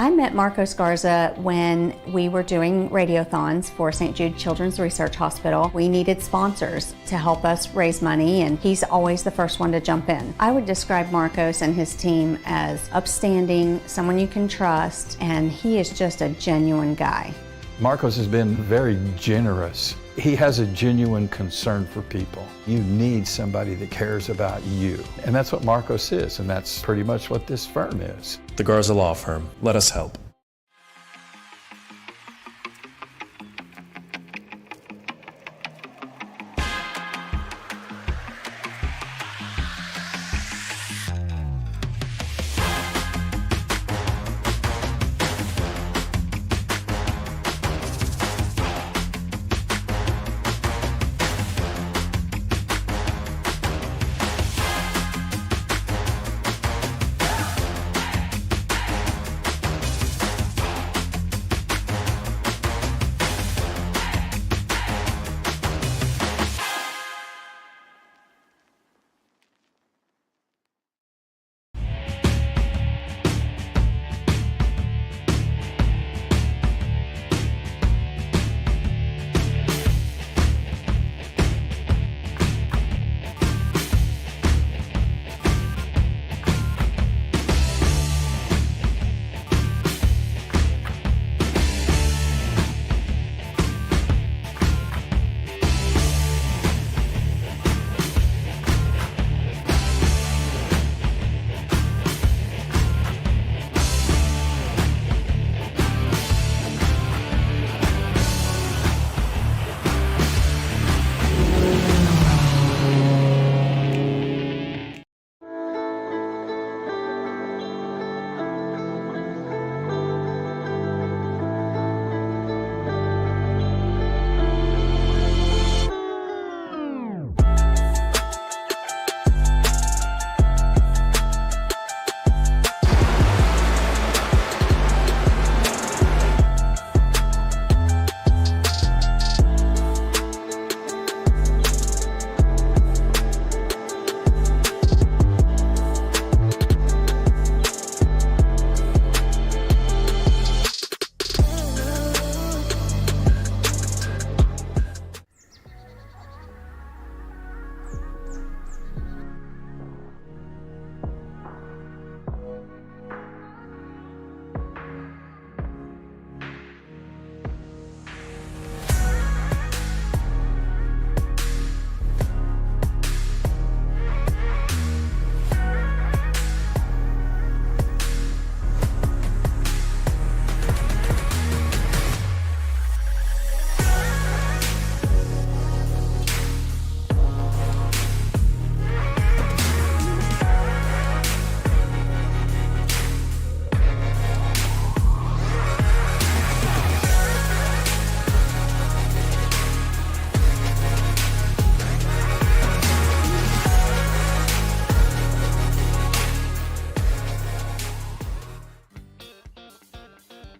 I met Marco Scarza when we were doing radiothons for St. Jude Children's Research Hospital. We needed sponsors to help us raise money, and he's always the first one to jump in. I would describe Marcos and his team as upstanding, someone you can trust, and he is just a genuine guy. Marcos has been very generous. He has a genuine concern for people. You need somebody that cares about you. And that's what Marcos is, and that's pretty much what this firm is. The Garza Law Firm. Let us help.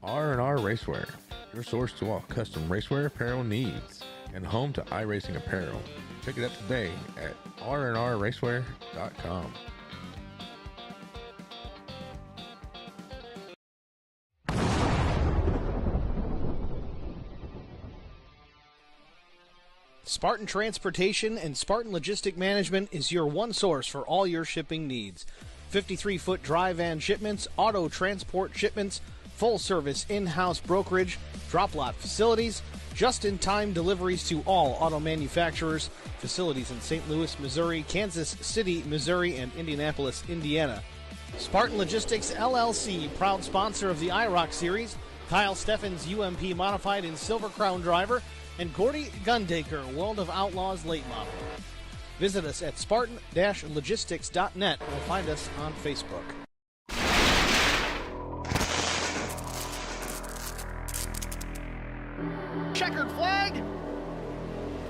R&R Racewear, your source to all custom racewear apparel needs, and home to iRacing apparel. Check it out today at rnrracewear.com. Spartan Transportation and Spartan Logistic Management is your one source for all your shipping needs. 53-foot dry van shipments, auto transport shipments, full-service in-house brokerage, drop lot facilities, just-in-time deliveries to all auto manufacturers, facilities in St. Louis, Missouri, Kansas City, Missouri, and Indianapolis, Indiana. Spartan Logistics LLC, proud sponsor of the IROC Series, Kyle Steffens UMP Modified and Silver Crown Driver, and Gordy Gundaker, World of Outlaws Late Model. Visit us at spartan-logistics.net or find us on Facebook. Checkered flag.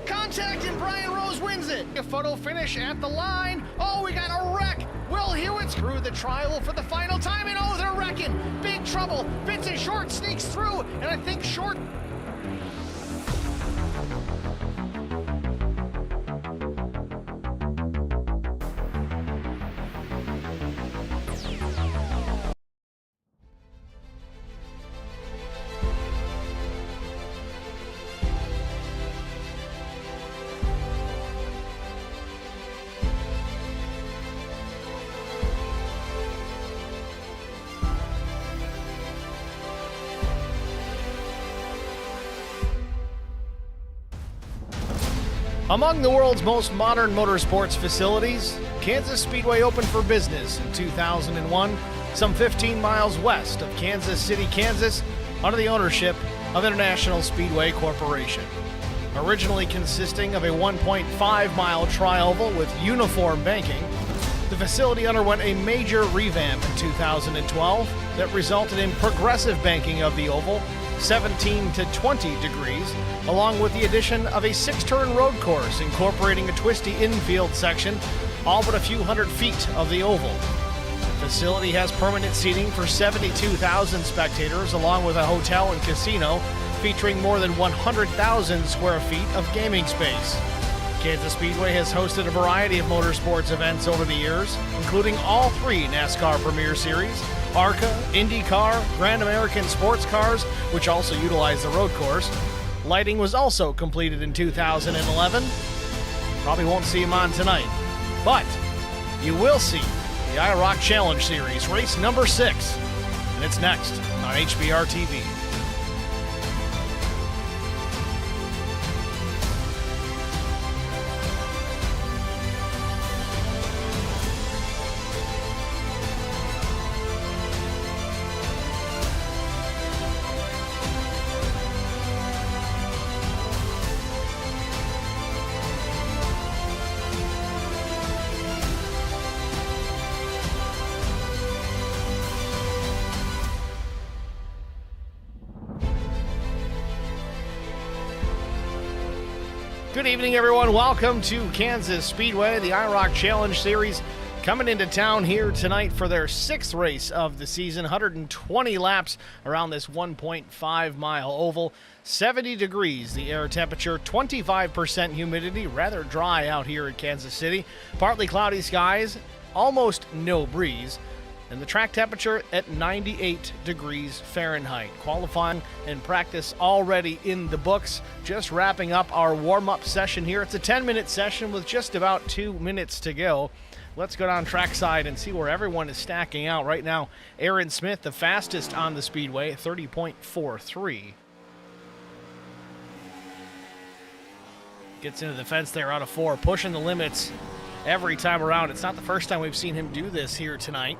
Contact and Brian Rose wins it. A photo finish at the line. Oh, we got a wreck. Will Hewitt's through the trial for the final time, and oh, they're wrecking. Big trouble. Vincent Short sneaks through, and I think Short... Among the world's most modern motorsports facilities, Kansas Speedway opened for business in 2001, some 15 miles west of Kansas City, Kansas, under the ownership of International Speedway Corporation. Originally consisting of a 1.5-mile tri-oval with uniform banking, the facility underwent a major revamp in 2012 that resulted in progressive banking of the oval, 17 to 20 degrees, along with the addition of a 6-turn road course incorporating a twisty infield section, all but a few hundred feet of the oval. The facility has permanent seating for 72,000 spectators, along with a hotel and casino featuring more than 100,000 square feet of gaming space. Kansas Speedway has hosted a variety of motorsports events over the years, including all 3 NASCAR Premier Series, ARCA, IndyCar, Grand American Sports Cars, which also utilize the road course. Lighting was also completed in 2011. Probably won't see him on tonight, but you will see the IROC Challenge Series, race number 6, and it's next on HBR TV. Good evening, everyone. Welcome to Kansas Speedway, the IROC Challenge Series, coming into town here tonight for their 6th race of the season. 120 laps around this 1.5-mile oval. 70 degrees the air temperature, 25% humidity, rather dry out here at Kansas City. Partly cloudy skies, almost no breeze. And the track temperature at 98 degrees Fahrenheit. Qualifying and practice already in the books. Just wrapping up our warm-up session here. It's a 10-minute session with just about 2 minutes to go. Let's go down trackside and see where everyone is stacking out. Right now, Aaron Smith, the fastest on the speedway, 30.43. Gets into the fence there out of 4, pushing the limits every time around. It's not the first time we've seen him do this here tonight.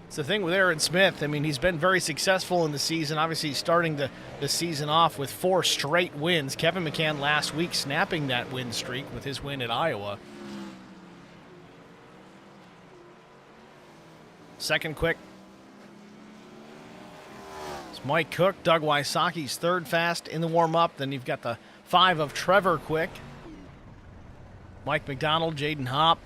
It's the thing with Aaron Smith. I mean, he's been very successful in the season. Obviously, starting the season off with 4 straight wins. Kevin McCann last week snapping that win streak with his win at Iowa. Second quick. It's Mike Cook, Doug Wysocki's third fast in the warm-up. Then you've got the 5 of Trevor Quick, Mike McDonald, Jaden Hopp.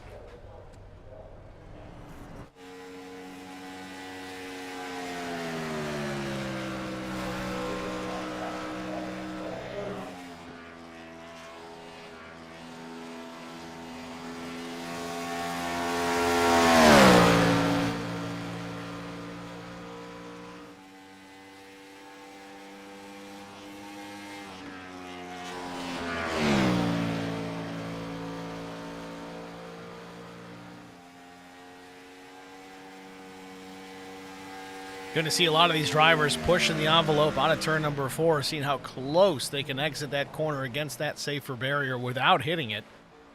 Going to see a lot of these drivers pushing the envelope out of turn number 4, seeing how close they can exit that corner against that safer barrier without hitting it.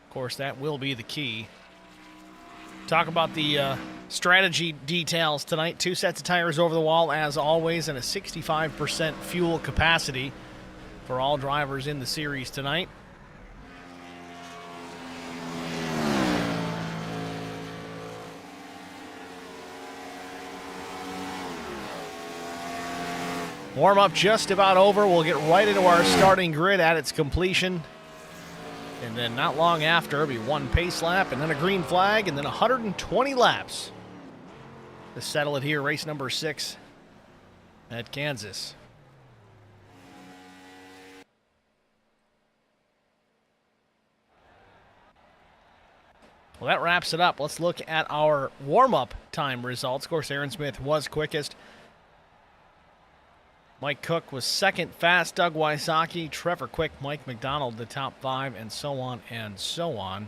Of course, that will be the key. Talk about the strategy details tonight. 2 sets of tires over the wall as always, and a 65% fuel capacity for all drivers in the series tonight. Warm-up just about over. We'll get right into our starting grid at its completion. And then not long after, it'll be 1 pace lap and then a green flag and then 120 laps to settle it here, race number 6 at Kansas. Well, that wraps it up. Let's look at our warm-up time results. Of course, Aaron Smith was quickest. Mike Cook was second fast, Doug Wysocki, Trevor Quick, Mike McDonald, the top 5, and so on and so on.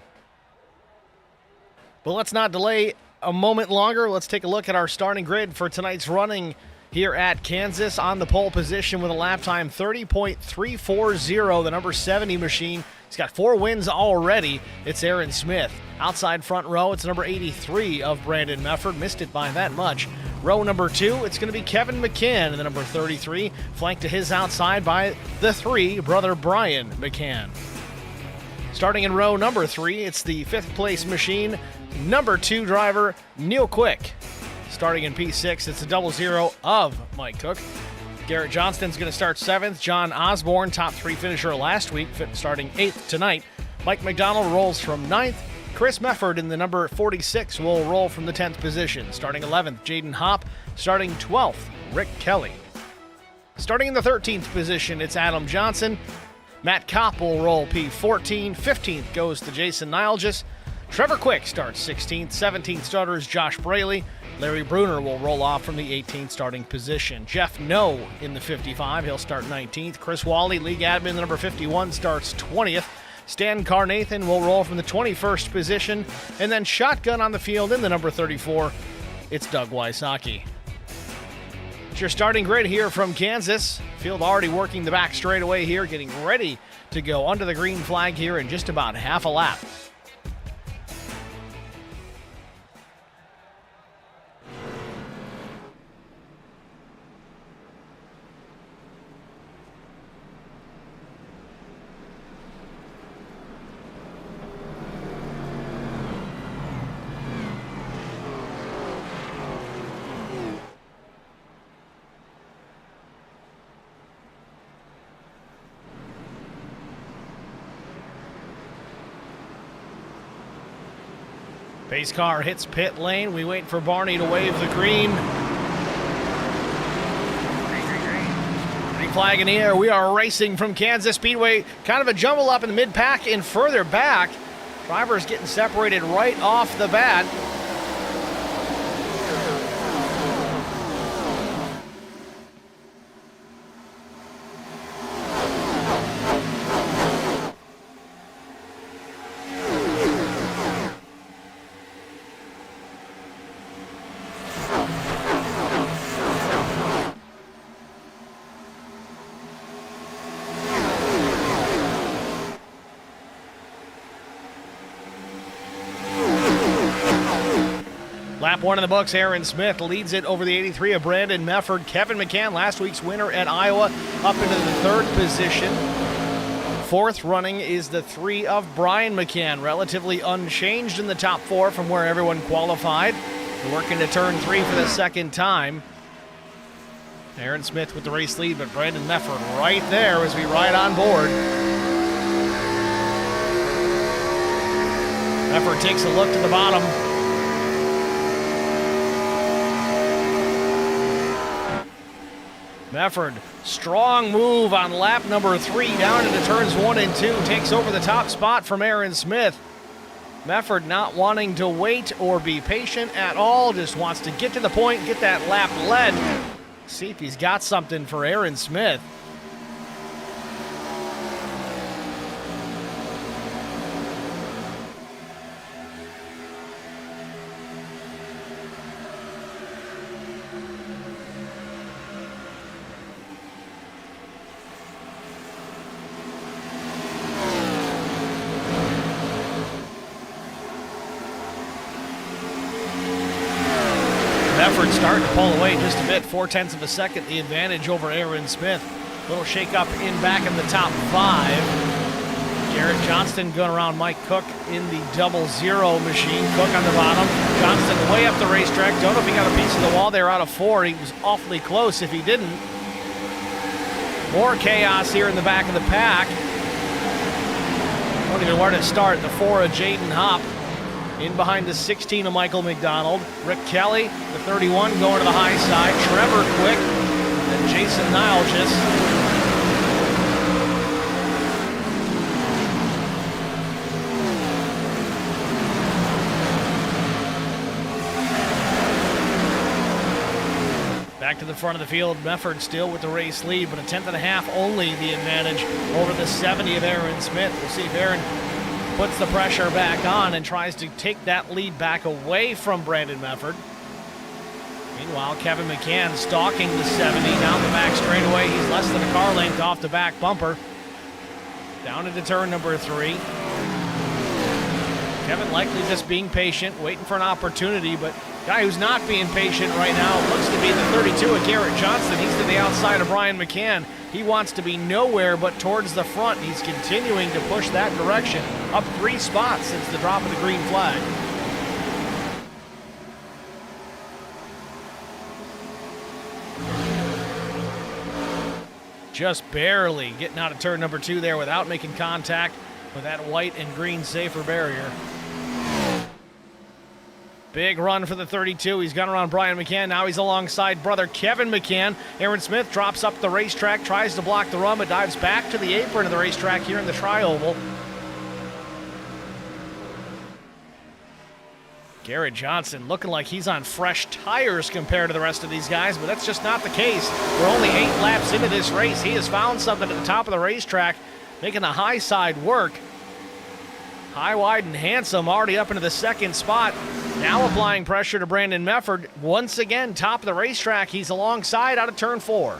But let's not delay a moment longer. Let's take a look at our starting grid for tonight's running here at Kansas. On the pole position with a lap time 30.340, the number 70 machine. He's got 4 wins already. It's Aaron Smith. Outside front row, it's number 83 of Brandon Mefford. Missed it by that much. Row number 2, it's going to be Kevin McCann, the number 33, flanked to his outside by the 3, brother Brian McCann. Starting in row number 3, it's the 5th place machine, number 2 driver, Neil Quick. Starting in P6, it's the 00 of Mike Cook. Garrett Johnston's going to start 7th. John Osborne, top 3 finisher last week, starting 8th tonight. Mike McDonald rolls from 9th. Chris Mefford in the number 46 will roll from the 10th position. Starting 11th, Jaden Hopp. Starting 12th, Rick Kelly. Starting in the 13th position, it's Adam Johnson. Matt Kopp will roll P14. 15th goes to Jason Nilgis. Trevor Quick starts 16th. 17th starters Josh Braley. Larry Bruner will roll off from the 18th starting position. Jeff No in the 55. He'll start 19th. Chris Wally, league admin, the number 51, starts 20th. Stan Carnathan will roll from the 21st position. And then shotgun on the field in the number 34, it's Doug Wysocki. It's your starting grid here from Kansas. Field already working the back straightaway here, getting ready to go under the green flag here in just about half a lap. Pace car hits pit lane. We wait for Barney to wave the green. Green flag in the air. We are racing from Kansas Speedway. Kind of a jumble up in the mid-pack and further back. Drivers getting separated right off the bat. Lap 1 in the books, Aaron Smith leads it over the 83 of Brandon Mefford. Kevin McCann, last week's winner at Iowa, up into the 3rd position. 4th running is the 3 of Brian McCann, relatively unchanged in the top 4 from where everyone qualified. We're working to turn 3 for the 2nd time. Aaron Smith with the race lead, but Brandon Mefford right there as we ride on board. Mefford takes a look to the bottom. Mefford, strong move on lap number 3 down into turns 1 and 2. Takes over the top spot from Aaron Smith. Mefford not wanting to wait or be patient at all. Just wants to get to the point, get that lap led. See if he's got something for Aaron Smith. starting to pull away just a bit. 0.4 of a second, the advantage over Aaron Smith. Little shake up back in the top 5. Garrett Johnston going around Mike Cook in the 0-0 machine. Cook on the bottom. Johnston way up the racetrack. Don't know if he got a piece of the wall there out of 4. He was awfully close if he didn't. More chaos here in the back of the pack. Don't even where to start. The 4 of Jaden Hopp. In behind the 16 of Michael McDonald. Rick Kelly, the 31, going to the high side. Trevor Quick and Jason Nilgis. Back to the front of the field, Mefford still with the race lead, but a 1/10.5 only the advantage over the 70 of Aaron Smith. We'll see if Aaron puts the pressure back on and tries to take that lead back away from Brandon Mefford. Meanwhile, Kevin McCann stalking the 70 down the back straightaway. He's less than a car length off the back bumper. Down into turn number 3. Kevin likely just being patient, waiting for an opportunity, but guy who's not being patient right now looks to be the 32 of Garrett Johnston. He's to the outside of Brian McCann. He wants to be nowhere but towards the front. He's continuing to push that direction, up 3 spots since the drop of the green flag. Just barely getting out of turn number 2 there without making contact with that white and green safer barrier. Big run for the 32. He's gone around Brian McCann. Now he's alongside brother Kevin McCann. Aaron Smith drops up the racetrack, tries to block the run, but dives back to the apron of the racetrack here in the Tri-Oval. Garrett Johnston looking like he's on fresh tires compared to the rest of these guys, but that's just not the case. We're only 8 laps into this race. He has found something at the top of the racetrack, making the high side work. High, wide, and handsome, already up into the 2nd spot. Now applying pressure to Brandon Mefford. Once again, top of the racetrack. He's alongside out of turn 4.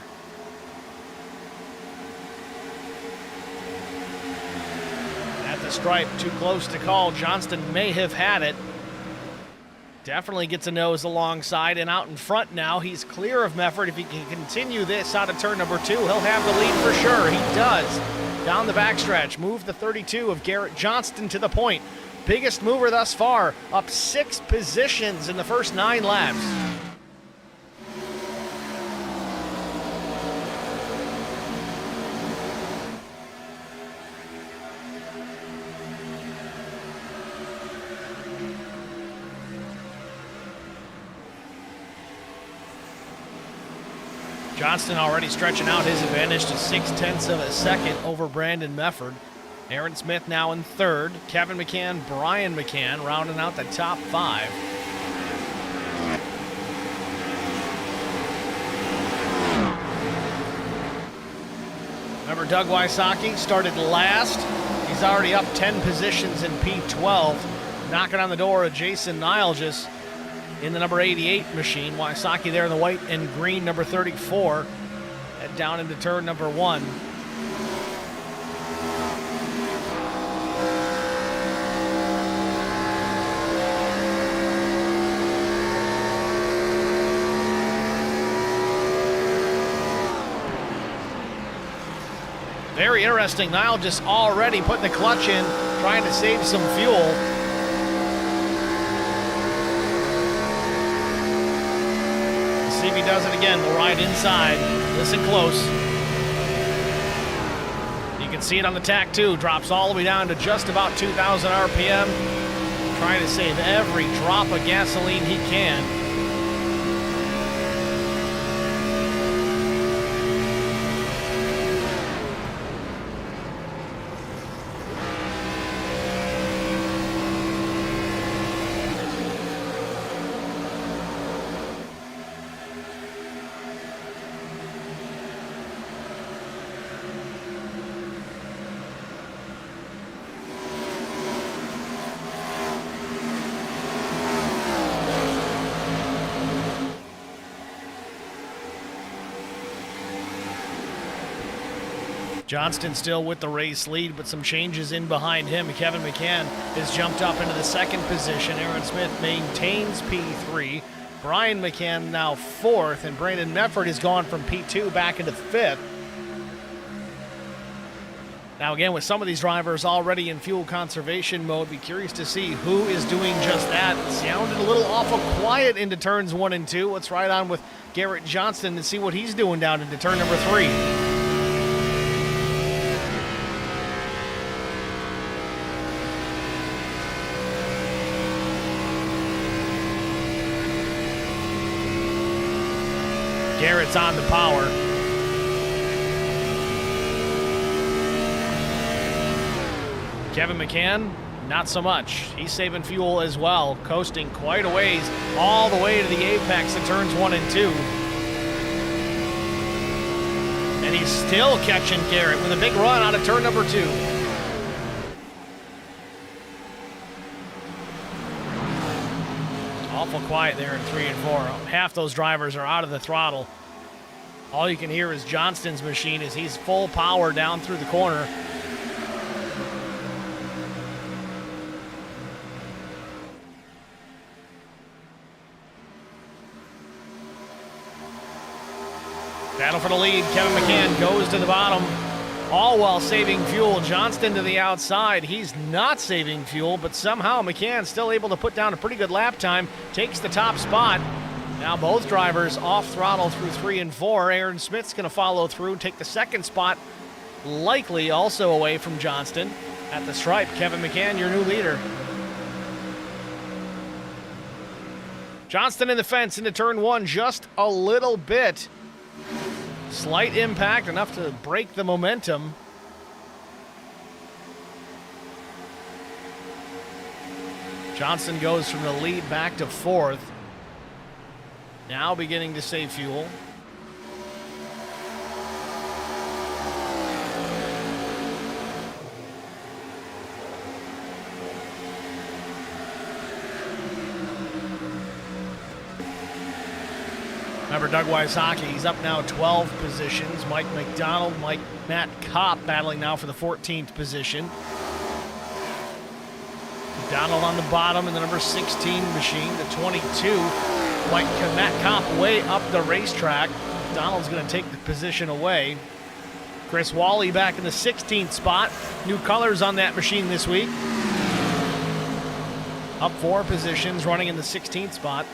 At the stripe, too close to call. Johnston may have had it. Definitely gets a nose alongside and out in front now. He's clear of Mefford. If he can continue this out of turn number 2, he'll have the lead for sure. He does. Down the backstretch, move the 32 of Garrett Johnston to the point. Biggest mover thus far, up 6 positions in the first 9 laps. Johnston already stretching out his advantage to 0.6 of a second over Brandon Mefford. Aaron Smith now in 3rd. Kevin McCann, Brian McCann rounding out the top 5. Remember, Doug Wysocki started last. He's already up 10 positions in P12, knocking on the door of Jason Nilgis in the number 88 machine. Wysocki there in the white and green number 34. Head down into turn number 1. Very interesting. Nilgis already putting the clutch in, trying to save some fuel. See if he does it again. We'll ride inside. Listen close. You can see it on the tack too. Drops all the way down to just about 2,000 RPM. Trying to save every drop of gasoline he can. Johnston still with the race lead, but some changes in behind him. Kevin McCann has jumped up into the 2nd position. Aaron Smith maintains P3. Brian McCann now 4th, and Brandon Mefford has gone from P2 back into 5th. Now again, with some of these drivers already in fuel conservation mode, be curious to see who is doing just that. It sounded a little awful quiet into turns 1 and 2. Let's ride on with Garrett Johnston and see what he's doing down into turn number 3. Garrett's on the power. Kevin McCann, not so much. He's saving fuel as well, coasting quite a ways all the way to the apex of turns 1 and 2. And he's still catching Garrett with a big run out of turn number 2. Awful quiet there in 3 and 4. Half those drivers are out of the throttle. All you can hear is Johnston's machine as he's full power down through the corner. Battle for the lead. Kevin McCann goes to the bottom, all while saving fuel. Johnston to the outside. He's not saving fuel, but somehow McCann's still able to put down a pretty good lap time. Takes the top spot. Now both drivers off throttle through 3 and 4. Aaron Smith's going to follow through and take the second spot, likely also away from Johnston. At the stripe, Kevin McCann, your new leader. Johnston in the fence into turn 1 just a little bit. Slight impact, enough to break the momentum. Johnston goes from the lead back to 4th. Now beginning to save fuel. Remember, Doug Wysocki, he's up now 12 positions. Mike McDonald, Matt Kopp battling now for the 14th position. McDonald on the bottom in the number 16 machine, the 22. Matt Kopp way up the racetrack. McDonald's going to take the position away. Chris Wally back in the 16th spot. New colors on that machine this week. Up 4 positions, running in the 16th spot.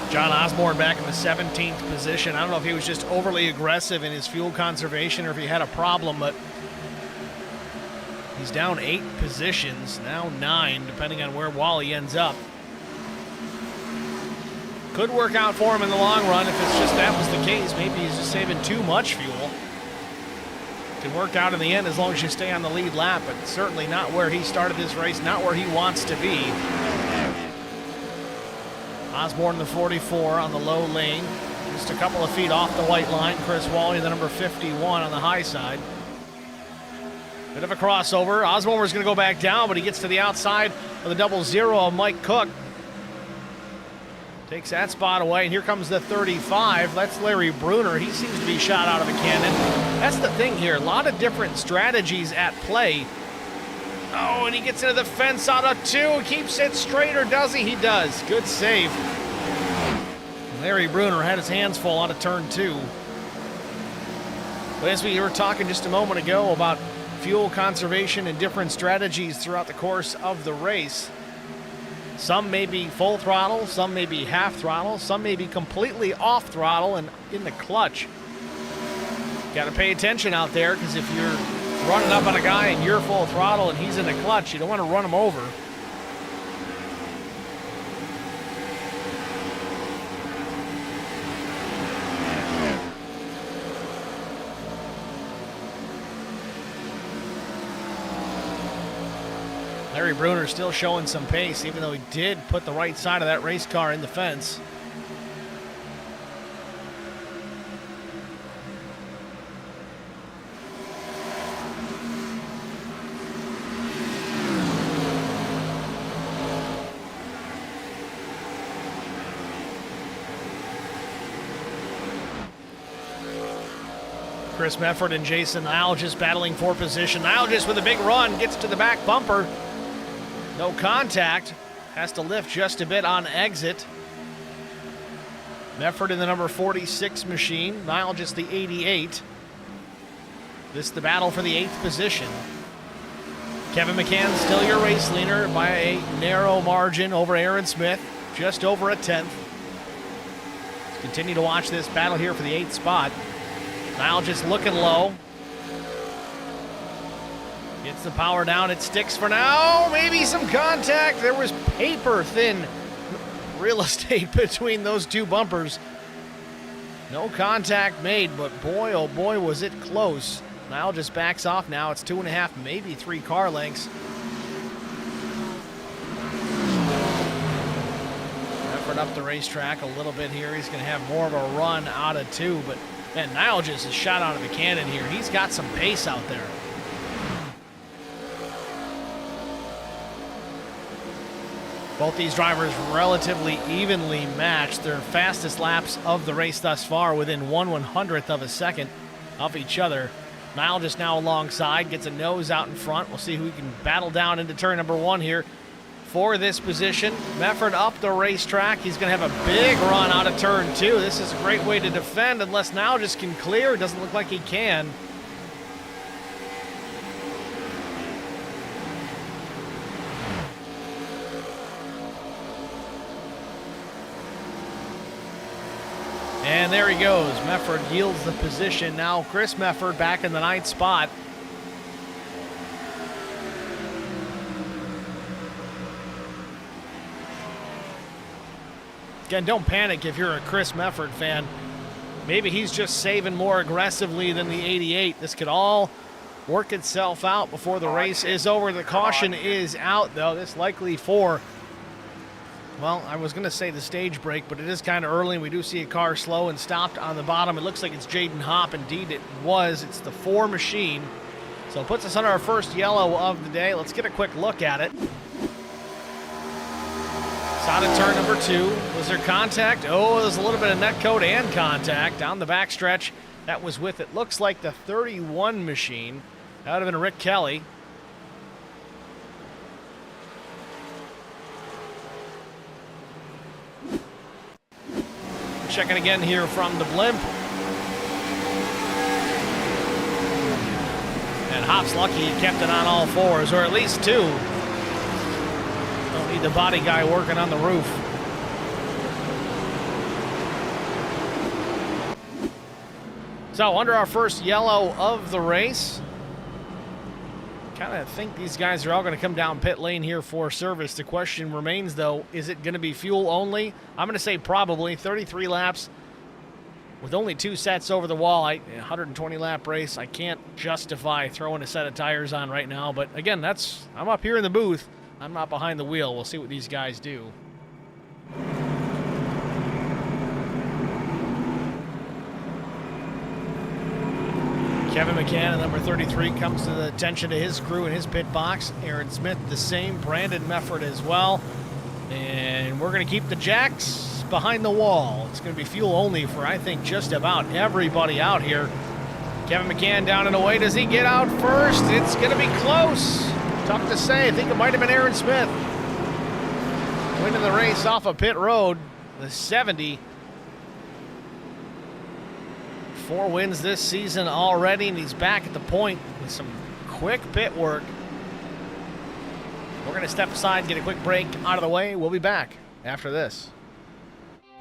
John Osborne back in the 17th position. I don't know if he was just overly aggressive in his fuel conservation or if he had a problem, but he's down 8 positions, now 9, depending on where Wally ends up. Could work out for him in the long run if it's just that was the case. Maybe he's just saving too much fuel. Can work out in the end as long as you stay on the lead lap, but certainly not where he started this race, not where he wants to be. Osborne, the 44 on the low lane. Just a couple of feet off the white line. Chris Wally, the number 51 on the high side. Bit of a crossover. Osborne was going to go back down, but he gets to the outside of the 00 of Mike Cook. Takes that spot away, and here comes the 35. That's Larry Bruner. He seems to be shot out of a cannon. That's the thing here. A lot of different strategies at play. Oh, and he gets into the fence out of 2. Keeps it straight, or does he? He does. Good save. Larry Bruner had his hands full out of turn 2. But as we were talking just a moment ago about fuel conservation and different strategies throughout the course of the race, some may be full throttle, some may be half throttle, some may be completely off throttle and in the clutch. Got to pay attention out there, because if you're running up on a guy and you're full throttle and he's in the clutch, you don't want to run him over. Larry Bruner still showing some pace, even though he did put the right side of that race car in the fence. Chris Mefford and Jason Algis battling for position. Algis with a big run, gets to the back bumper. No contact, has to lift just a bit on exit. Mefford in the number 46 machine, Algis the 88. This is the battle for the 8th position. Kevin McCann still your race leader by a narrow margin over Aaron Smith, just over a 10th. Let's continue to watch this battle here for the 8th spot. Now just looking low. Gets the power down. It sticks for now. Maybe some contact. There was paper thin real estate between those two bumpers. No contact made, but boy, oh boy, was it close. Now just backs off now. It's 2.5, maybe 3 car lengths. Effort up the racetrack a little bit here. He's going to have more of a run out of 2, but man, Algis is shot out of a cannon here. He's got some pace out there. Both these drivers relatively evenly matched. Their fastest laps of the race thus far within 1/100th of a second of each other. Algis now alongside, gets a nose out in front. We'll see who can battle down into turn number 1 here for this position. Mefford up the racetrack. He's going to have a big run out of turn 2. This is a great way to defend unless Algis can clear. It doesn't look like he can. And there he goes. Mefford yields the position. Now Chris Mefford back in the 9th spot. Again, don't panic if you're a Chris Mefford fan. Maybe he's just saving more aggressively than the 88. This could all work itself out before the race is over. The caution is out, though. This likely for, well, I was going to say the stage break, but it is kind of early, and we do see a car slow and stopped on the bottom. It looks like it's Jaden Hopp. Indeed, it was. It's the 4 machine. So it puts us on our first yellow of the day. Let's get a quick look at it. Out of turn number 2. Was there contact? Oh, there's a little bit of net code and contact down the backstretch. That was with, it looks like, the 31 machine. That would have been Rick Kelly. Checking again here from the blimp. And Hopp's lucky he kept it on all 4s, or at least 2. Don't need the body guy working on the roof. So under our first yellow of the race. Kind of think these guys are all going to come down pit lane here for service. The question remains, though, is it going to be fuel only? I'm going to say probably. 33 laps with only 2 sets over the wall. 120 lap race. I can't justify throwing a set of tires on right now. But again, I'm up here in the booth. I'm not behind the wheel. We'll see what these guys do. Kevin McCann at number 33 comes to the attention to his crew in his pit box. Aaron Smith the same. Brandon Mefford as well. And we're going to keep the jacks behind the wall. It's going to be fuel only for, I think, just about everybody out here. Kevin McCann down and away. Does he get out first? It's going to be close. Tough to say. I think it might have been Aaron Smith. Winning the race off of pit road. The 70. 4 wins this season already, and he's back at the point with some quick pit work. We're going to step aside and get a quick break out of the way. We'll be back after this.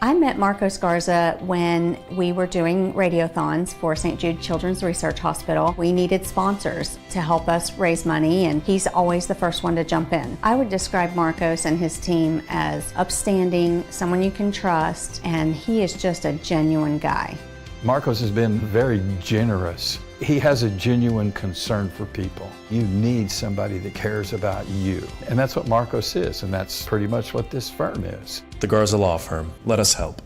I met Marcos Garza when we were doing radiothons for St. Jude Children's Research Hospital. We needed sponsors to help us raise money, and he's always the first one to jump in. I would describe Marcos and his team as upstanding, someone you can trust, and he is just a genuine guy. Marcos has been very generous. He has a genuine concern for people. You need somebody that cares about you. And that's what Marcos is, and that's pretty much what this firm is. The Garza Law Firm. Let us help.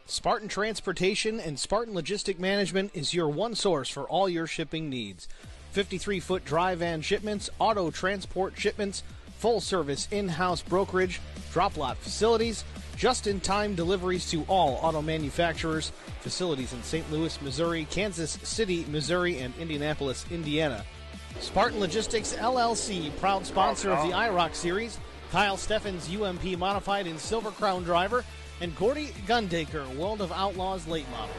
Spartan Transportation and Spartan Logistic Management is your one source for all your shipping needs. 53-foot dry van shipments, auto transport shipments, full-service in-house brokerage, drop-lot facilities, just-in-time deliveries to all auto manufacturers, facilities in St. Louis, Missouri, Kansas City, Missouri, and Indianapolis, Indiana. Spartan Logistics, LLC, proud sponsor of the IROC Series, Kyle Steffens, UMP Modified and Silver Crown Driver, and Gordy Gundaker, World of Outlaws Late Model.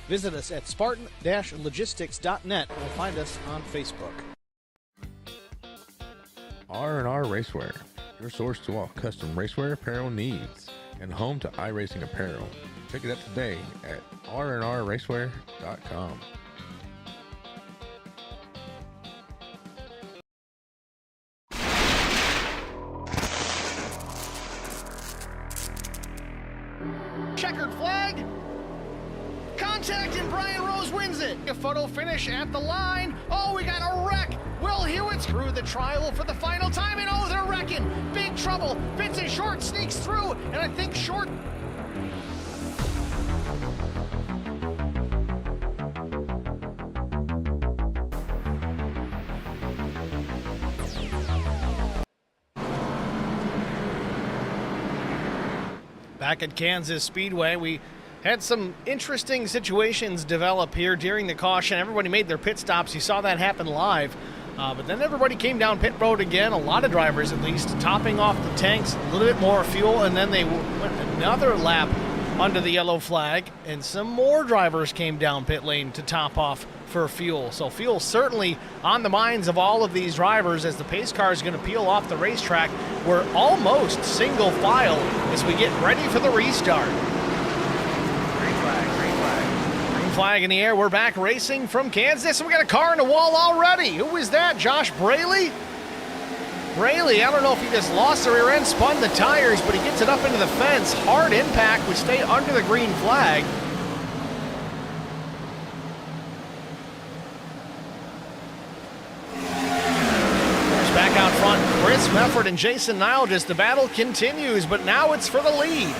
Visit us at spartan-logistics.net or find us on Facebook. R&R Racewear, your source to all custom racewear apparel needs, and home to iRacing apparel. Pick it up today at rnrracewear.com. Checkered flag. Contact and Brian Rose wins it. A photo finish at the line. Oh, we got a wreck. Will Hewitt's through the trial for the final time, and oh, they're wrecking. Big trouble. Vincent Short sneaks through, and I think Short. Back at Kansas Speedway, we had some interesting situations develop here during the caution. Everybody made their pit stops. You saw that happen live. But then everybody came down pit road again, a lot of drivers at least, topping off the tanks, a little bit more fuel, and then they went another lap under the yellow flag, and some more drivers came down pit lane to top off for fuel. So fuel certainly on the minds of all of these drivers as the pace car is going to peel off the racetrack. We're almost single file as we get ready for the restart. Green flag, green flag. Green flag in the air. We're back racing from Kansas, and we got a car in the wall already. Who is that? Josh Braley? Braley, I don't know if he just lost the rear end, spun the tires, but he gets it up into the fence. Hard impact would stay under the green flag. Back out front, Chris Mefford and Jason Nile. As the battle continues, but now it's for the lead.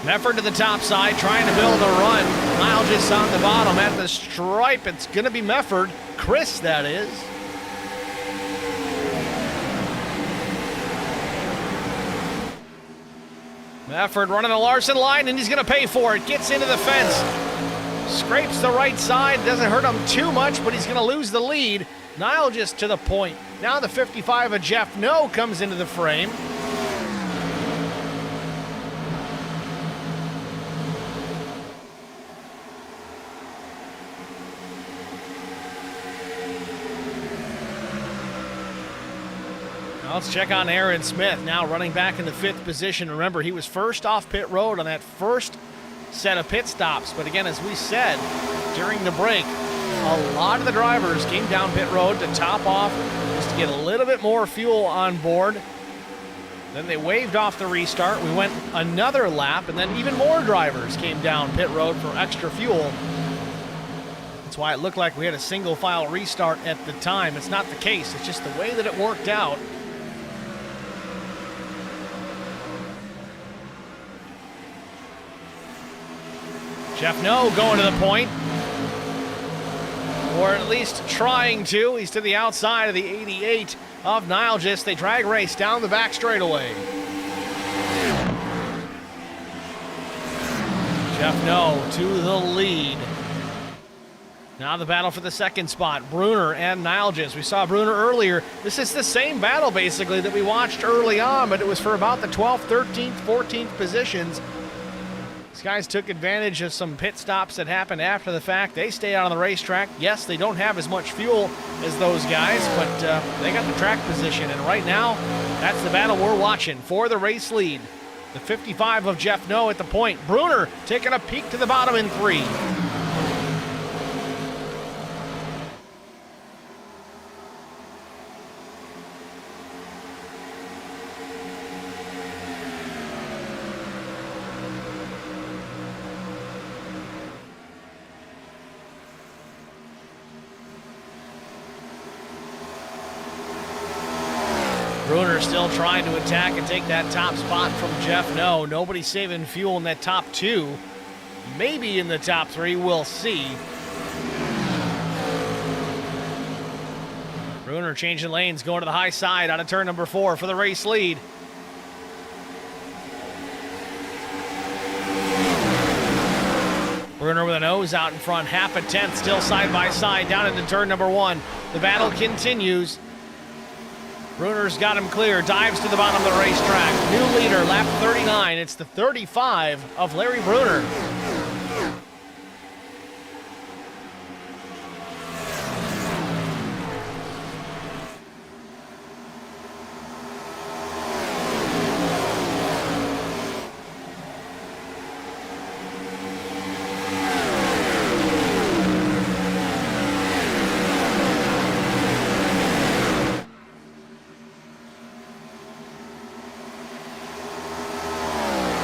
Mefford to the top side, trying to build a run. Niall just on the bottom at the stripe. It's going to be Mefford. Chris, that is. Mefford running the Larson line, and he's going to pay for it. Gets into the fence. Scrapes the right side. Doesn't hurt him too much, but he's going to lose the lead. Niall just to the point. Now the 55 of Jeff No comes into the frame. Let's check on Aaron Smith, now running back in the 5th position. Remember, he was first off pit road on that first set of pit stops. But again, as we said during the break, a lot of the drivers came down pit road to top off just to get a little bit more fuel on board. Then they waved off the restart. We went another lap, and then even more drivers came down pit road for extra fuel. That's why it looked like we had a single file restart at the time. It's not the case. It's just the way that it worked out. Jeff No going to the point, or at least trying to. He's to the outside of the 88 of Niall Gist. They drag race down the back straightaway. Jeff No to the lead. Now the battle for the second spot, Bruner and Niall Gist. We saw Bruner earlier. This is the same battle basically that we watched early on, but it was for about the 12th, 13th, 14th positions. These guys took advantage of some pit stops that happened after the fact. They stay out on the racetrack. Yes, they don't have as much fuel as those guys, but they got the track position. And right now, that's the battle we're watching for the race lead. The 55 of Jeff No at the point. Bruner taking a peek to the bottom in 3. Bruner still trying to attack and take that top spot from Jeff No. Nobody saving fuel in that top 2. Maybe in the top 3, we'll see. Bruner changing lanes, going to the high side out of turn number 4 for the race lead. Bruner with a nose out in front, half a tenth, still side by side, down into turn number 1. The battle continues. Bruner's got him clear, dives to the bottom of the racetrack. New leader, lap 39. It's the 35 of Larry Bruner.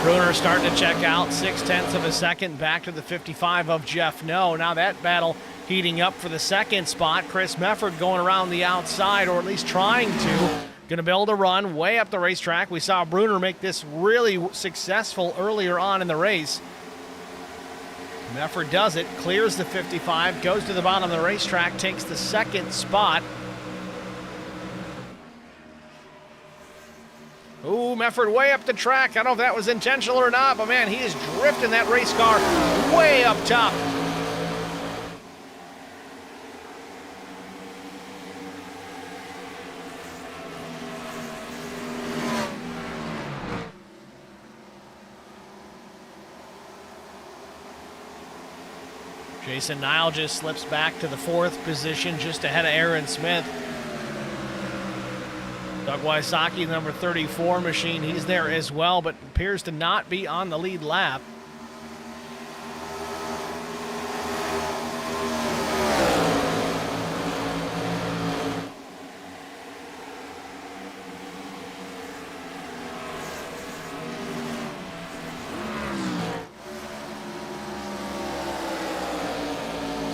Bruner starting to check out, 0.6 of a second back to the 55 of Jeff No. Now that battle heating up for the second spot. Chris Mefford going around the outside, or at least trying to. Going to build a run way up the racetrack. We saw Bruner make this really successful earlier on in the race. Mefford does it, clears the 55, goes to the bottom of the racetrack, takes the second spot. Ooh, Mefford way up the track. I don't know if that was intentional or not, but man, he is drifting that race car way up top. Jason Niall just slips back to the 4th position, just ahead of Aaron Smith. Doug Wysocki, number 34 machine, he's there as well, but appears to not be on the lead lap.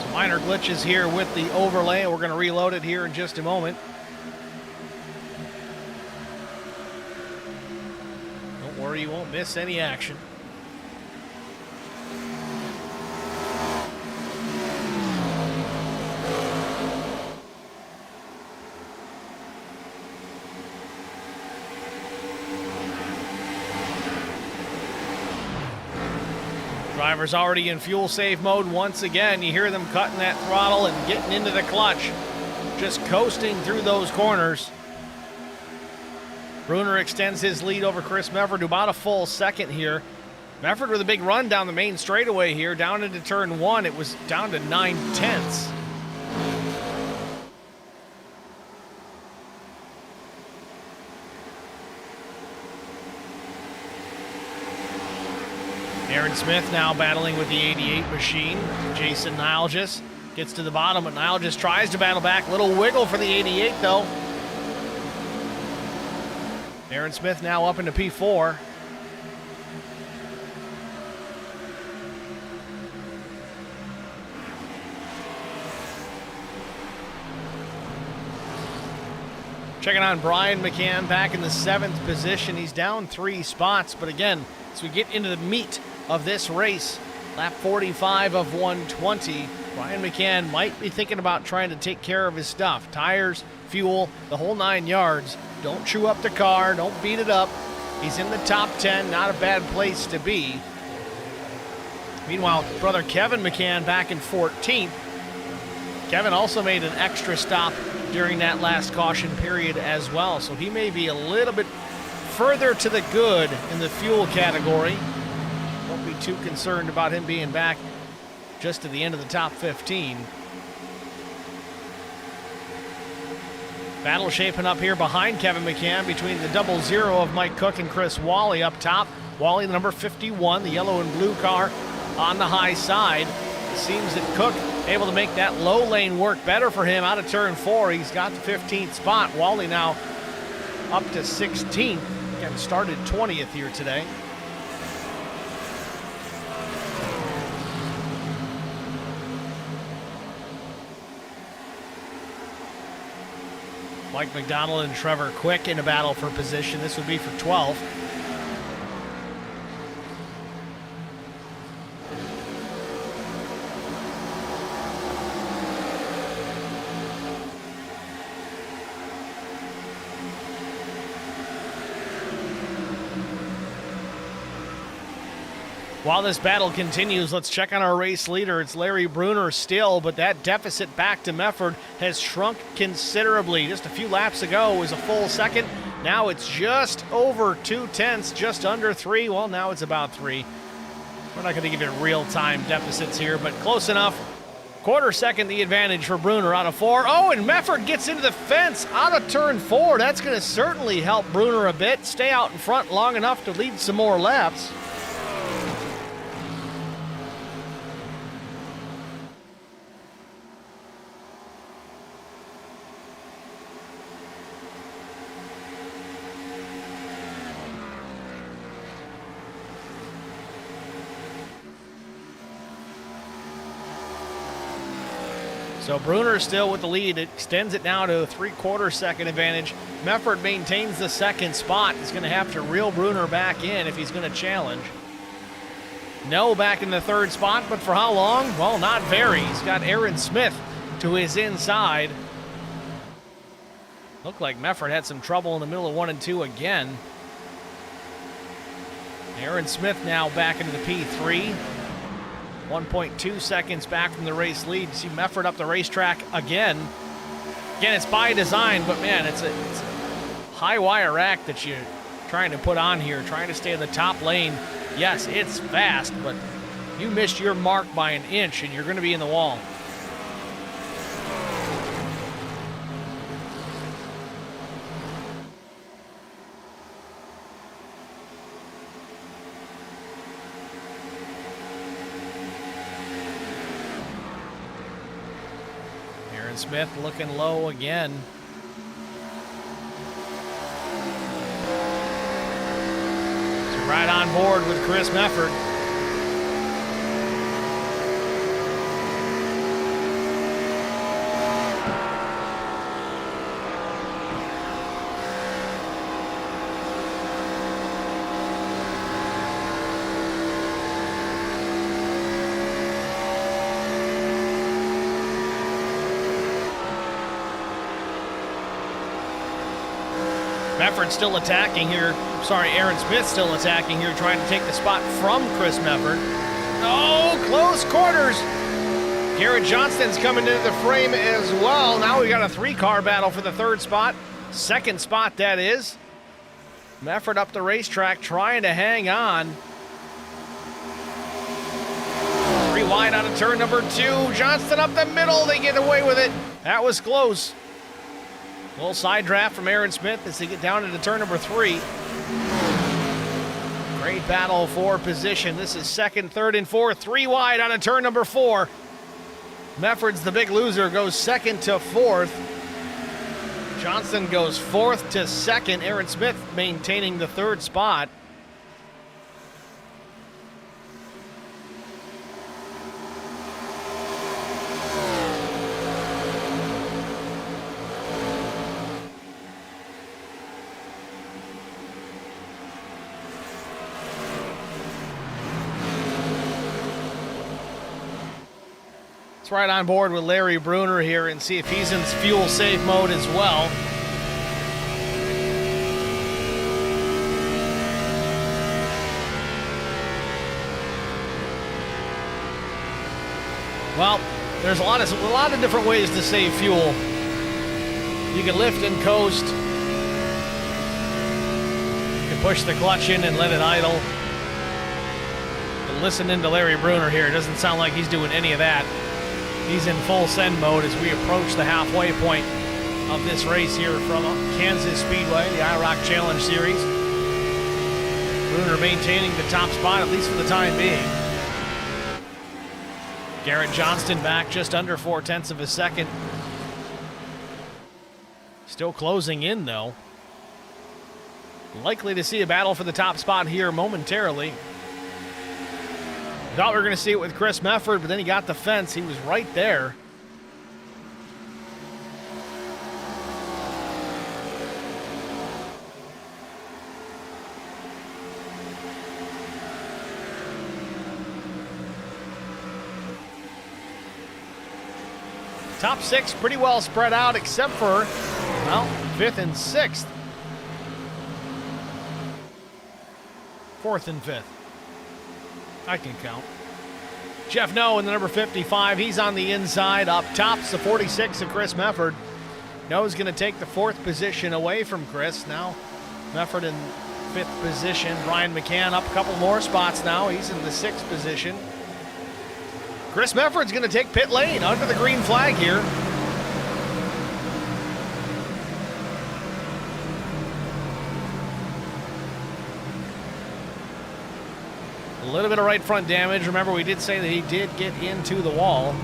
Some minor glitches here with the overlay. We're going to reload it here in just a moment. You won't miss any action. Driver's already in fuel save mode once again. You hear them cutting that throttle and getting into the clutch. Just coasting through those corners. Bruner extends his lead over Chris Mefford to about a full second here. Mefford with a big run down the main straightaway here, down into turn 1. It was down to 9/10. Aaron Smith now battling with the 88 machine. Jason Nilgis gets to the bottom, but Nilgis tries to battle back. Little wiggle for the 88 though. Aaron Smith now up into P4. Checking on Brian McCann back in the 7th position. He's down 3 spots, but again, as we get into the meat of this race, lap 45 of 120, Brian McCann might be thinking about trying to take care of his stuff. Tires, fuel, the whole 9 yards. Don't chew up the car, don't beat it up. He's in the top 10, not a bad place to be. Meanwhile, brother Kevin McCann back in 14th. Kevin also made an extra stop during that last caution period as well, so he may be a little bit further to the good in the fuel category. Won't be too concerned about him being back just to the end of the top 15. Battle shaping up here behind Kevin McCann between the 00 of Mike Cook and Chris Wally up top. Wally, the number 51, the yellow and blue car on the high side. It seems that Cook able to make that low lane work better for him out of turn 4. He's got the 15th spot. Wally now up to 16th. Again, started 20th here today. Mike McDonald and Trevor Quick in a battle for position. This would be for 12th. While this battle continues, let's check on our race leader. It's Larry Bruner still, but that deficit back to Mefford has shrunk considerably. Just a few laps ago, it was a full second. Now it's just over 2/10, just under 3. Well, now it's about 3. We're not going to give it real-time deficits here, but close enough. Quarter second the advantage for Bruner out of 4. Oh, and Mefford gets into the fence out of turn 4. That's going to certainly help Bruner a bit. Stay out in front long enough to lead some more laps. So Bruner still with the lead. It extends it now to a 3/4 second advantage. Mefford maintains the 2nd spot. He's going to have to reel Bruner back in if he's going to challenge. No back in the 3rd spot, but for how long? Well, not very. He's got Aaron Smith to his inside. Looked like Mefford had some trouble in the middle of 1 and 2 again. Aaron Smith now back into the P3. 1.2 seconds back from the race lead. You see Mefford up the racetrack again. Again, it's by design, but man, it's a high wire act that you're trying to put on here, trying to stay in the top lane. Yes, it's fast, but you missed your mark by an inch and you're going to be in the wall. Smith looking low again. So right on board with Chris Mefford. Mefford still attacking here. Sorry, Aaron Smith still attacking here, trying to take the spot from Chris Mefford. Oh, close quarters. Garrett Johnston's coming into the frame as well. Now we got a 3-car battle for the 3rd spot. 2nd spot, that is. Mefford up the racetrack trying to hang on. 3 wide out of turn number 2. Johnston up the middle. They get away with it. That was close. A little side draft from Aaron Smith as they get down into turn number 3. Great battle for position. This is 2nd, 3rd, and 4th. 3 wide out of turn number 4. Mefford's the big loser, goes 2nd to 4th. Johnston goes 4th to 2nd. Aaron Smith maintaining the 3rd spot. Let's ride on board with Larry Bruner here and see if he's in fuel save mode as well. Well, there's a lot of different ways to save fuel. You can lift and coast. You can push the clutch in and let it idle. But listen into Larry Bruner here. It doesn't sound like he's doing any of that. He's in full send mode as we approach the halfway point of this race here from Kansas Speedway, the IROC Challenge Series. Bruner maintaining the top spot, at least for the time being. Garrett Johnston back just under 0.4 of a second. Still closing in, though. Likely to see a battle for the top spot here momentarily. Thought we were going to see it with Chris Mefford, but then he got the fence. He was right there. Top 6 pretty well spread out except for, well, 5th and 6th. 4th and 5th. I can count. Jeff No in the number 55. He's on the inside. Up top's the 46 of Chris Mefford. No's going to take the 4th position away from Chris. Now Mefford in 5th position. Brian McCann up a couple more spots now. He's in the 6th position. Chris Mefford's going to take pit lane under the green flag here. A little bit of right front damage. Remember, we did say that he did get into the wall.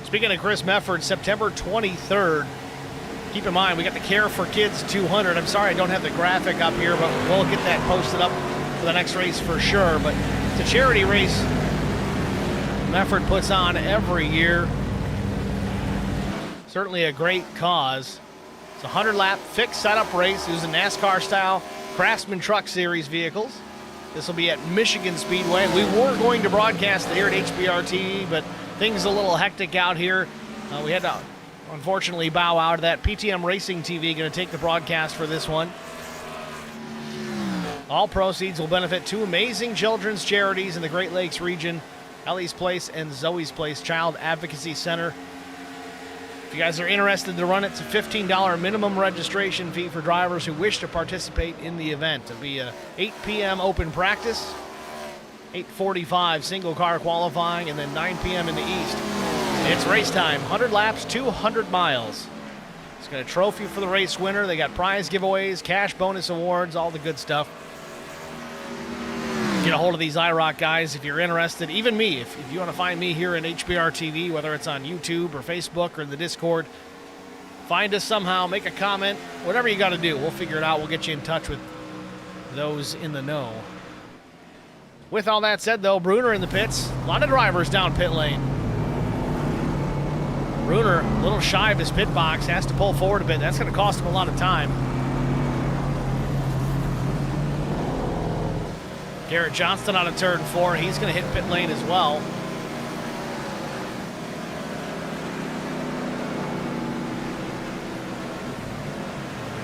Speaking of Chris Mefford, September 23rd. Keep in mind, we got the Care for Kids 200. I'm sorry I don't have the graphic up here, but we'll get that posted up for the next race for sure. But it's a charity race Mefford puts on every year. Certainly a great cause. It's a 100-lap fixed setup race using NASCAR-style Craftsman Truck Series vehicles. This will be at Michigan Speedway. We were going to broadcast it here at HBR TV, but things a little hectic out here. We had to unfortunately bow out of that. PTM Racing TV going to take the broadcast for this one. All proceeds will benefit 2 amazing children's charities in the Great Lakes region, Ellie's Place and Zoe's Place Child Advocacy Center. If you guys are interested to run it, it's a $15 minimum registration fee for drivers who wish to participate in the event. It'll be a 8 p.m. open practice, 8:45 single car qualifying, and then 9 p.m. in the East. It's race time, 100 laps, 200 miles. It's got a trophy for the race winner. They got prize giveaways, cash bonus awards, all the good stuff. Get a hold of these IROC guys if you're interested. Even me, if you want to find me here in HBR TV, whether it's on YouTube or Facebook or in the Discord, find us somehow, make a comment, whatever you got to do. We'll figure it out. We'll get you in touch with those in the know. With all that said, though, Bruner in the pits. A lot of drivers down pit lane. Bruner, a little shy of his pit box, has to pull forward a bit. That's going to cost him a lot of time. Garrett Johnston out of turn 4. He's going to hit pit lane as well.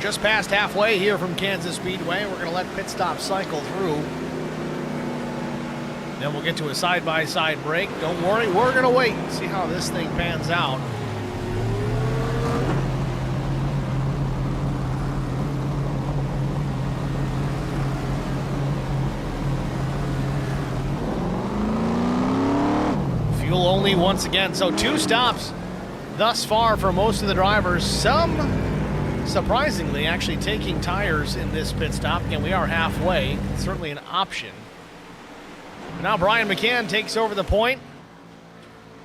Just past halfway here from Kansas Speedway. We're going to let pit stop cycle through. Then we'll get to a side-by-side break. Don't worry, we're going to wait and see how this thing pans out. Fuel only once again. So 2 stops thus far for most of the drivers. Some surprisingly actually taking tires in this pit stop. Again, we are halfway. It's certainly an option. But now Brian McCann takes over the point.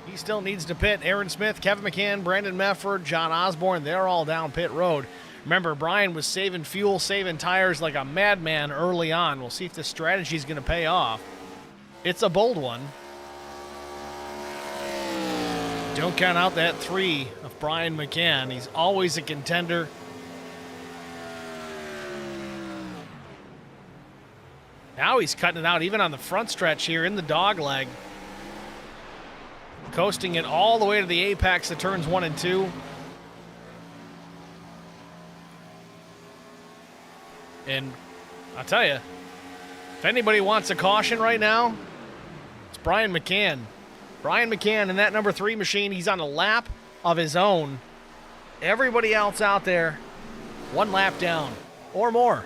He still needs to pit. Aaron Smith, Kevin McCann, Brandon Mefford, John Osborne, they're all down pit road. Remember, Brian was saving fuel, saving tires like a madman early on. We'll see if this strategy is going to pay off. It's a bold one. Don't count out that 3 of Brian McCann. He's always a contender. Now he's cutting it out even on the front stretch here in the dog leg. Coasting it all the way to the apex of turns 1 and 2. And I'll tell you, if anybody wants a caution right now, it's Brian McCann. Brian McCann in that number 3 machine, he's on a lap of his own. Everybody else out there, 1 lap down or more.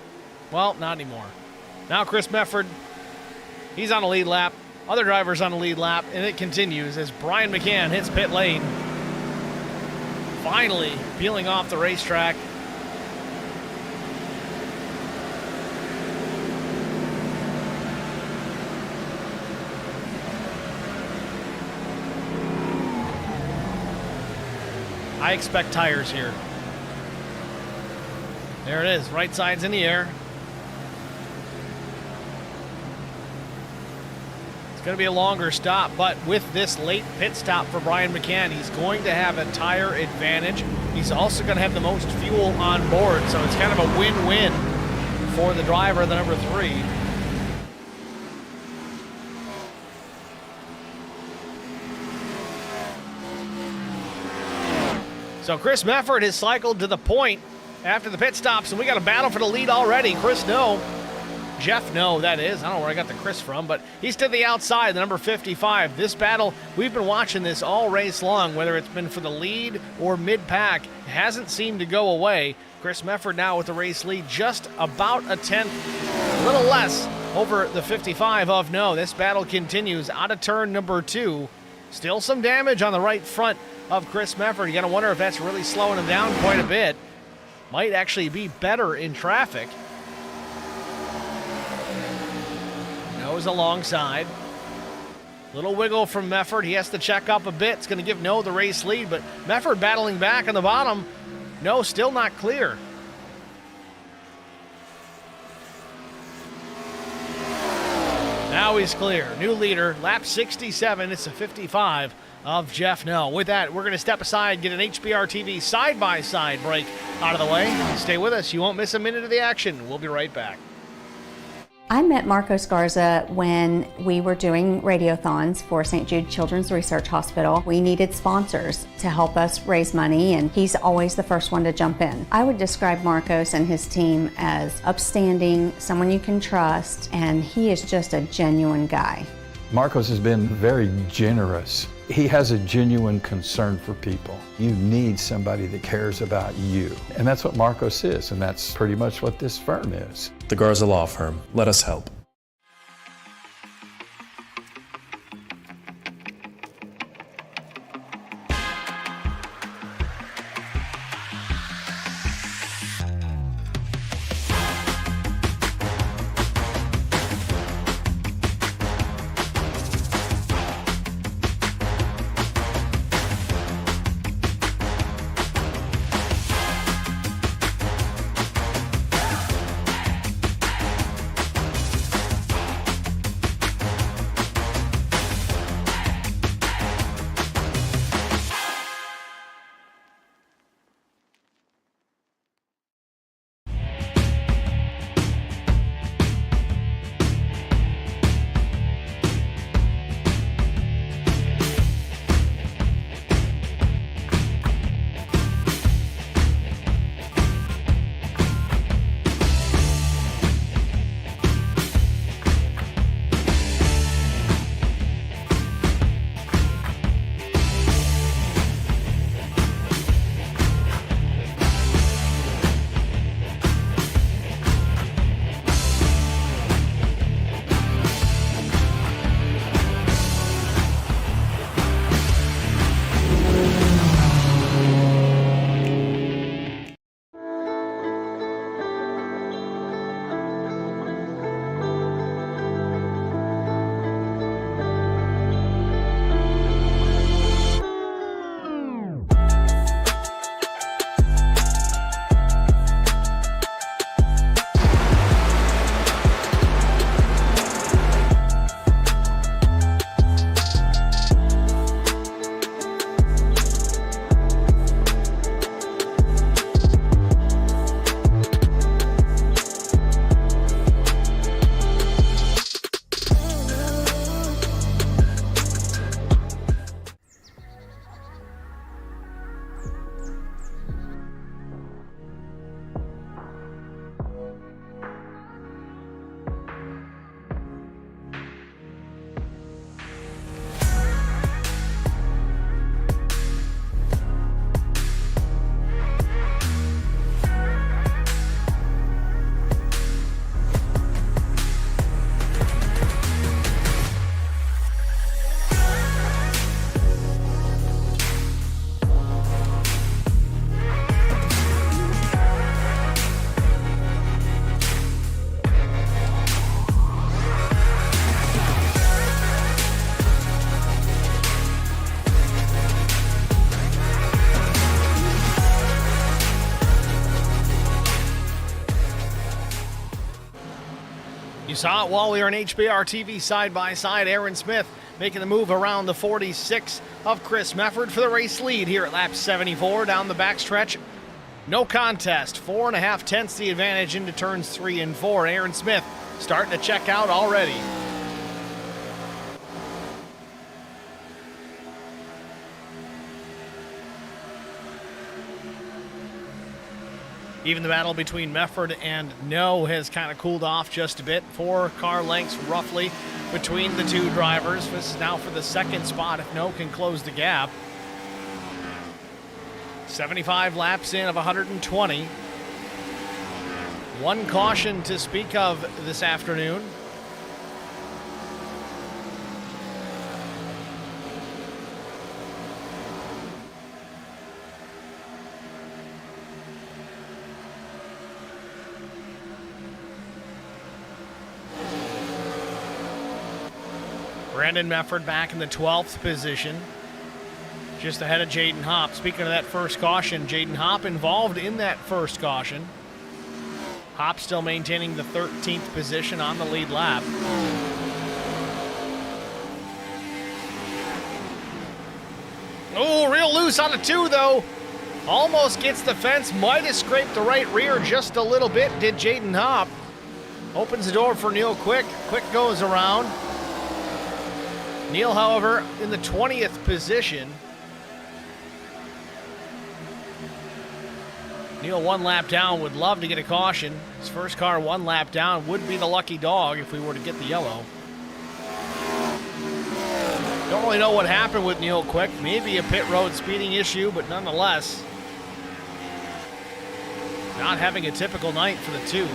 Well, not anymore. Now Chris Mefford, he's on a lead lap. Other drivers on a lead lap, and it continues as Brian McCann hits pit lane. Finally peeling off the racetrack. I expect tires here. There it is, right side's in the air. It's going to be a longer stop, but with this late pit stop for Brian McCann, he's going to have a tire advantage. He's also going to have the most fuel on board, so it's kind of a win-win for the driver, the number 3. So Chris Mefford has cycled to the point after the pit stops, and we got a battle for the lead already. Jeff No, that is. I don't know where I got the Chris from, but he's to the outside, the number 55. This battle, we've been watching this all race long, whether it's been for the lead or mid-pack. It hasn't seemed to go away. Chris Mefford now with the race lead, just about a tenth, a little less, over the 55 of No. This battle continues out of turn number 2. Still some damage on the right front of Chris Mefford. You got to wonder if that's really slowing him down quite a bit. Might actually be better in traffic. No's alongside. Little wiggle from Mefford. He has to check up a bit. It's going to give No the race lead, but Mefford battling back on the bottom. No, still not clear. Now he's clear. New leader, lap 67. It's a 55 of Jeff No. With that, we're going to step aside, get an HBR TV side-by-side break out of the way. Stay with us. You won't miss a minute of the action. We'll be right back. I met Marco Sgarza when we were doing radiothons for St. Jude Children's Research Hospital. We needed sponsors to help us raise money, and he's always the first one to jump in. I would describe Marcos and his team as upstanding, someone you can trust, and he is just a genuine guy. Marcos has been very generous. He has a genuine concern for people. You need somebody that cares about you. And that's what Marcos is, and that's pretty much what this firm is. The Garza Law Firm. Let us help. You saw it while we were on HBR TV side by side. Aaron Smith making the move around the 46 of Chris Mefford for the race lead here at lap 74 down the backstretch. No contest, 4.5 tenths the advantage into turns 3 and 4. Aaron Smith starting to check out already. Even the battle between Mefford and No has kind of cooled off just a bit. 4 car lengths roughly between the two drivers. This is now for the second spot if No can close the gap. 75 laps in of 120. One caution to speak of this afternoon. Brandon Mefford back in the 12th position, just ahead of Jaden Hopp. Speaking of that first caution, Jaden Hopp involved in that first caution. Hopp still maintaining the 13th position on the lead lap. Oh, real loose on the 2 though. Almost gets the fence, might have scraped the right rear just a little bit, did Jaden Hopp. Opens the door for Neil Quick. Quick goes around. Neil, however, in the 20th position. Neil 1 lap down, would love to get a caution. His first car 1 lap down would be the lucky dog if we were to get the yellow. Don't really know what happened with Neil Quick. Maybe a pit road speeding issue, but nonetheless, not having a typical night for the 2.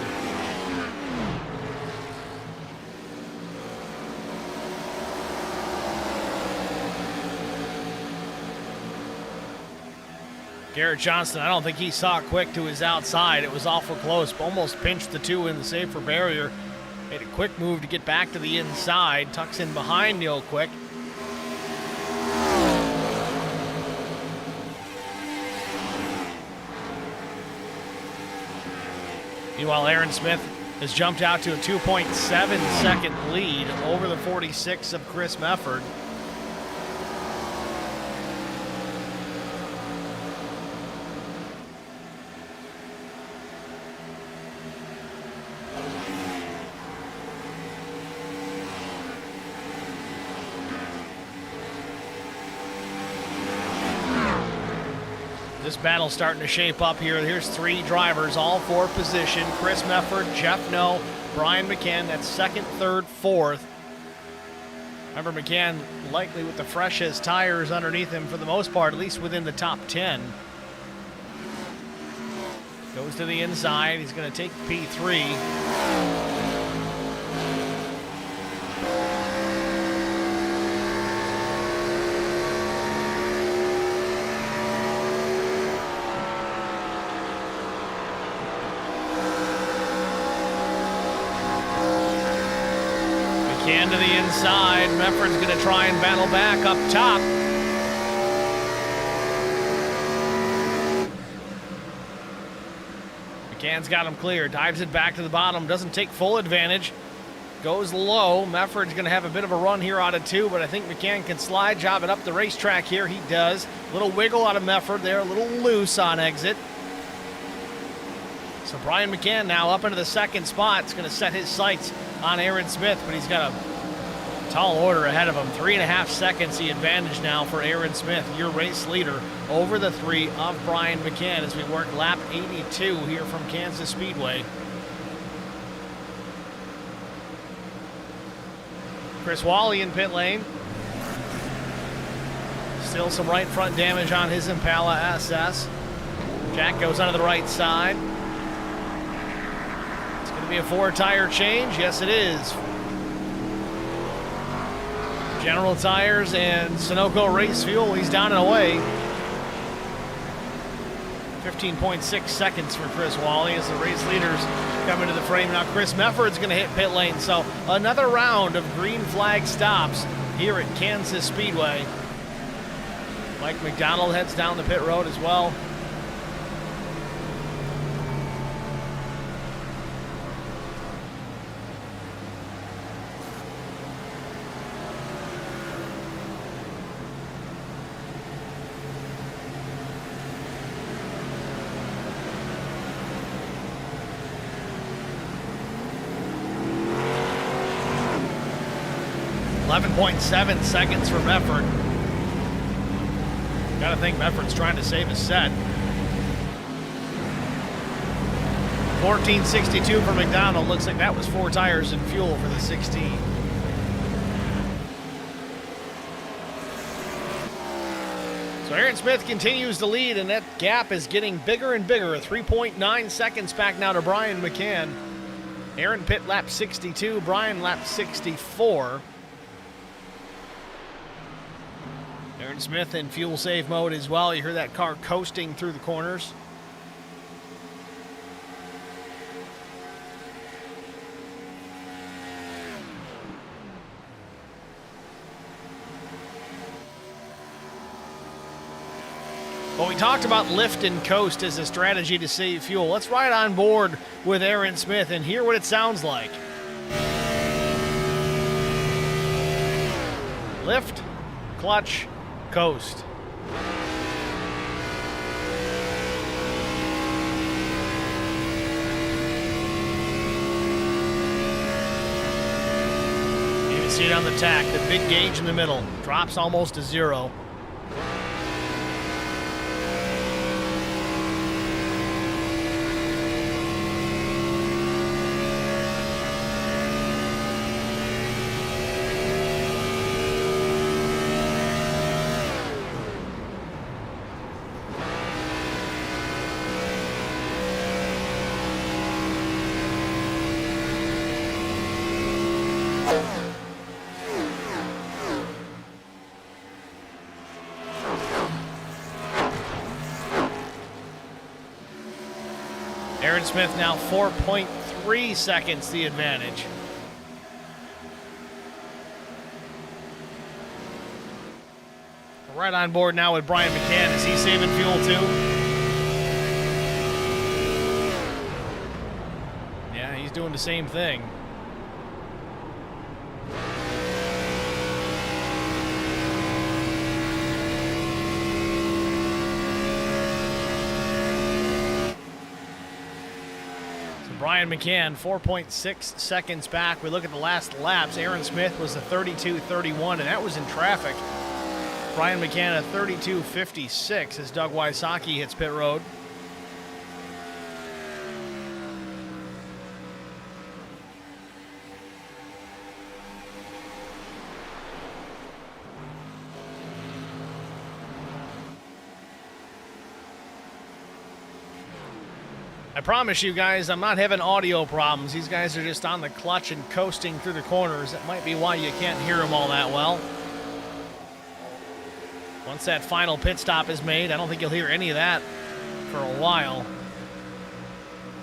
Garrett Johnston, I don't think he saw Quick to his outside. It was awful close, almost pinched the 2 in the safer barrier. Made a quick move to get back to the inside. Tucks in behind Neil Quick. Meanwhile, Aaron Smith has jumped out to a 2.7 second lead over the 46 of Chris Mefford. This battle's starting to shape up here. Here's 3 drivers, all for position. Chris Mefford, Jeff No, Brian McCann. That's 2nd, 3rd, 4th. Remember, McCann likely with the freshest tires underneath him for the most part, at least within the top 10. Goes to the inside. He's going to take P3. McCann to the inside. Mefford's going to try and battle back up top. McCann's got him clear. Dives it back to the bottom. Doesn't take full advantage. Goes low. Mefford's going to have a bit of a run here out of 2, but I think McCann can slide, job it up the racetrack here. He does. Little wiggle out of Mefford there. A little loose on exit. So Brian McCann now up into the 2nd spot. It's going to set his sights on Aaron Smith, but he's got a tall order ahead of him. 3.5 seconds the advantage now for Aaron Smith, your race leader, over the 3 of Brian McCann as we work lap 82 here from Kansas Speedway. Chris Wally in pit lane. Still some right front damage on his Impala SS. Jack goes onto the right side. Be a 4-tire change? Yes, it is. General Tires and Sunoco Race Fuel. He's down and away. 15.6 seconds for Chris Wally as the race leaders come into the frame. Now Chris Mefford's going to hit pit lane. So another round of green flag stops here at Kansas Speedway. Mike McDonald heads down the pit road as well. 11.7 seconds for Mefford. Gotta think Mefford's trying to save his set. 14.62 for McDonald. Looks like that was 4 tires and fuel for the 16. So Aaron Smith continues to lead, and that gap is getting bigger and bigger. 3.9 seconds back now to Brian McCann. Aaron pit lap 62, Brian lap 64. Aaron Smith in fuel save mode as well. You hear that car coasting through the corners. Well, we talked about lift and coast as a strategy to save fuel. Let's ride on board with Aaron Smith and hear what it sounds like. Lift, clutch, coast. You can see it on the tack. The big gauge in the middle drops almost to 0. Aaron Smith now 4.3 seconds the advantage. Right on board now with Brian McCann. Is he saving fuel too? Yeah, he's doing the same thing. Brian McCann, 4.6 seconds back. We look at the last laps. Aaron Smith was a 32.31, and that was in traffic. Brian McCann a 32.56 as Doug Wysocki hits pit road. I promise you guys, I'm not having audio problems. These guys are just on the clutch and coasting through the corners. That might be why you can't hear them all that well. Once that final pit stop is made, I don't think you'll hear any of that for a while.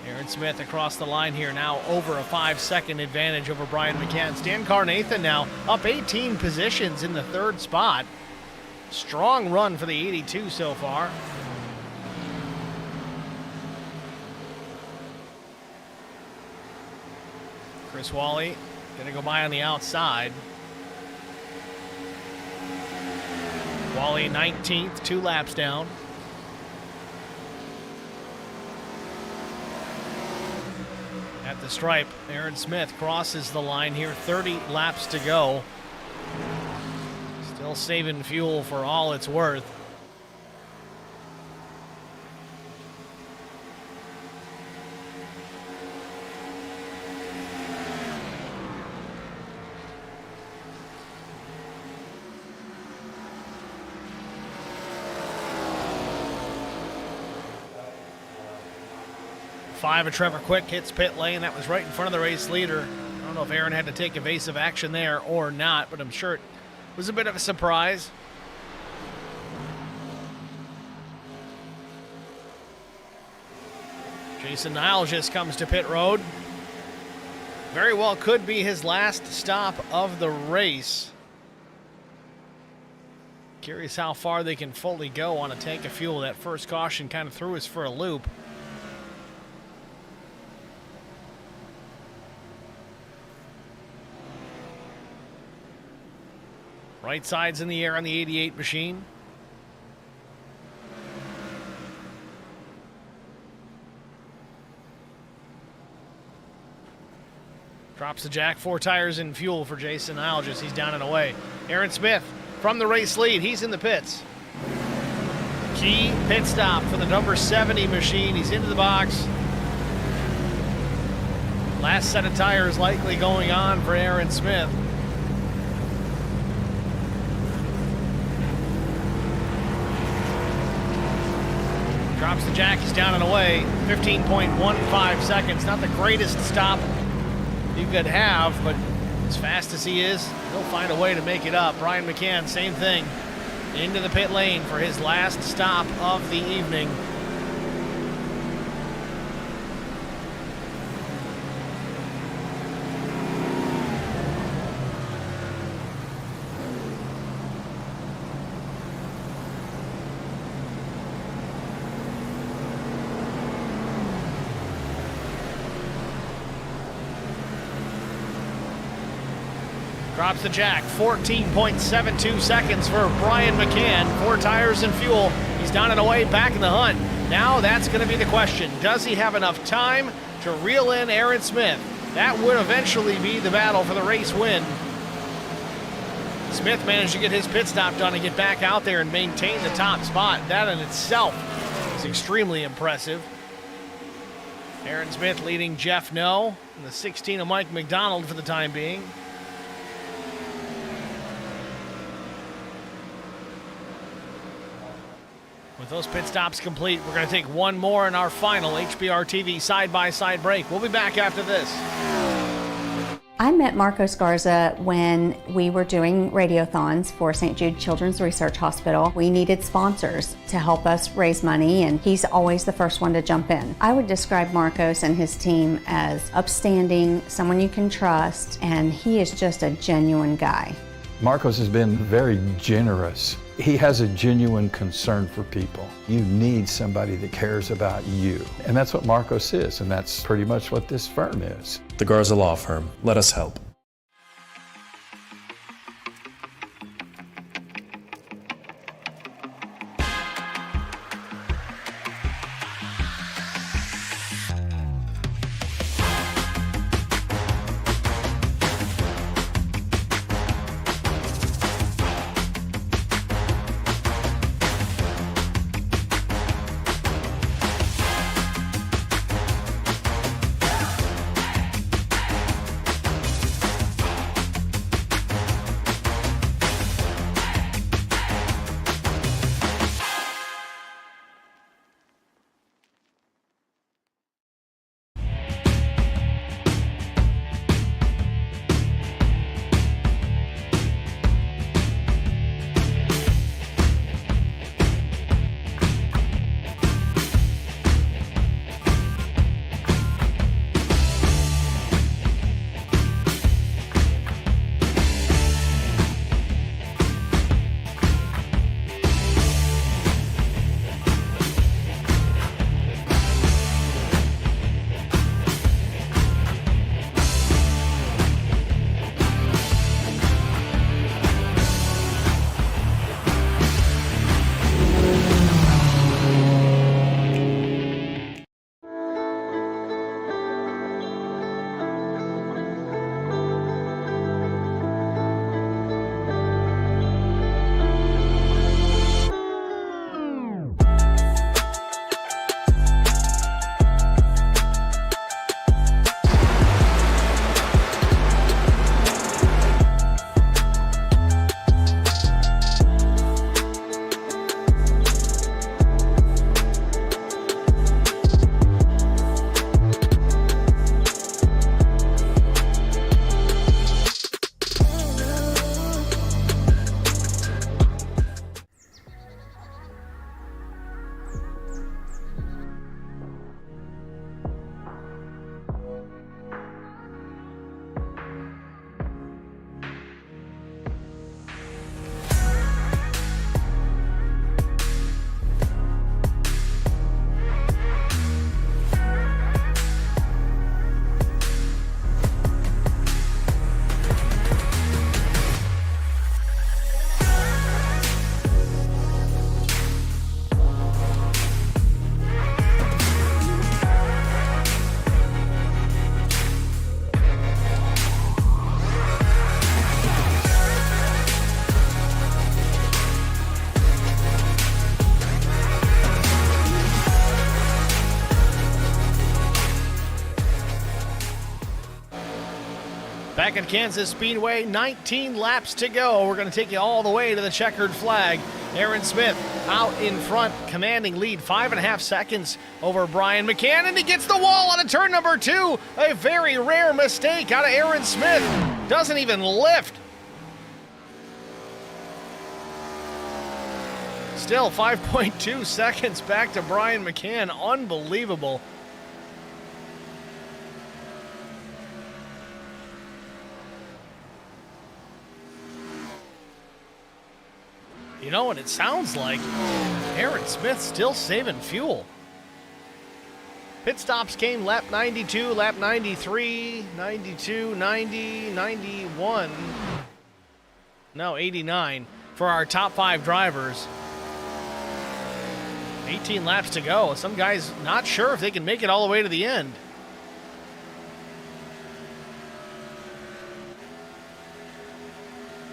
Aaron Smith across the line here now over a 5-second advantage over Brian McCann. Stan Carnathan now up 18 positions in the 3rd spot. Strong run for the 82 so far. Chris Wally gonna go by on the outside. Wally 19th, 2 laps down. At the stripe, Aaron Smith crosses the line here, 30 laps to go. Still saving fuel for all it's worth. Five of Trevor Quick hits pit lane. That was right in front of the race leader. I don't know if Aaron had to take evasive action there or not, but I'm sure it was a bit of a surprise. Jason Niles just comes to pit road. Very well could be his last stop of the race. Curious how far they can fully go on a tank of fuel. That first caution kind of threw us for a loop. Right side's in the air on the 88 machine. Drops the jack, 4 tires in fuel for Jason Algis. He's down and away. Aaron Smith from the race lead. He's in the pits. Key pit stop for the number 70 machine. He's into the box. Last set of tires likely going on for Aaron Smith. Drops the jack, he's down and away. 15.15 seconds. Not the greatest stop you could have, but as fast as he is, he'll find a way to make it up. Brian McCann, same thing. Into the pit lane for his last stop of the evening. Drops the jack, 14.72 seconds for Brian McCann. 4 tires and fuel. He's down and away, back in the hunt. Now that's going to be the question. Does he have enough time to reel in Aaron Smith? That would eventually be the battle for the race win. Smith managed to get his pit stop done and get back out there and maintain the top spot. That in itself is extremely impressive. Aaron Smith leading Jeff No and the 16 of Mike McDonald for the time being. With those pit stops complete, we're going to take one more in our final HBR TV side-by-side break. We'll be back after this. I met Marco Scarza when we were doing radiothons for St. Jude Children's Research Hospital. We needed sponsors to help us raise money, and he's always the first one to jump in. I would describe Marcos and his team as upstanding, someone you can trust, and he is just a genuine guy. Marcos has been very generous. He has a genuine concern for people. You need somebody that cares about you. And that's what Marcos is, and that's pretty much what this firm is. The Garza Law Firm. Let us help. Back at Kansas Speedway, 19 laps to go. We're going to take you all the way to the checkered flag. Aaron Smith out in front, commanding lead, 5.5 seconds over Brian McCann, and he gets the wall on a turn number 2. A very rare mistake out of Aaron Smith. Doesn't even lift. Still 5.2 seconds back to Brian McCann. Unbelievable. You know what it sounds like? Aaron Smith still saving fuel. Pit stops came lap 92, lap 93, 92, 90, 91. No, 89 for our top 5 drivers. 18 laps to go. Some guys not sure if they can make it all the way to the end.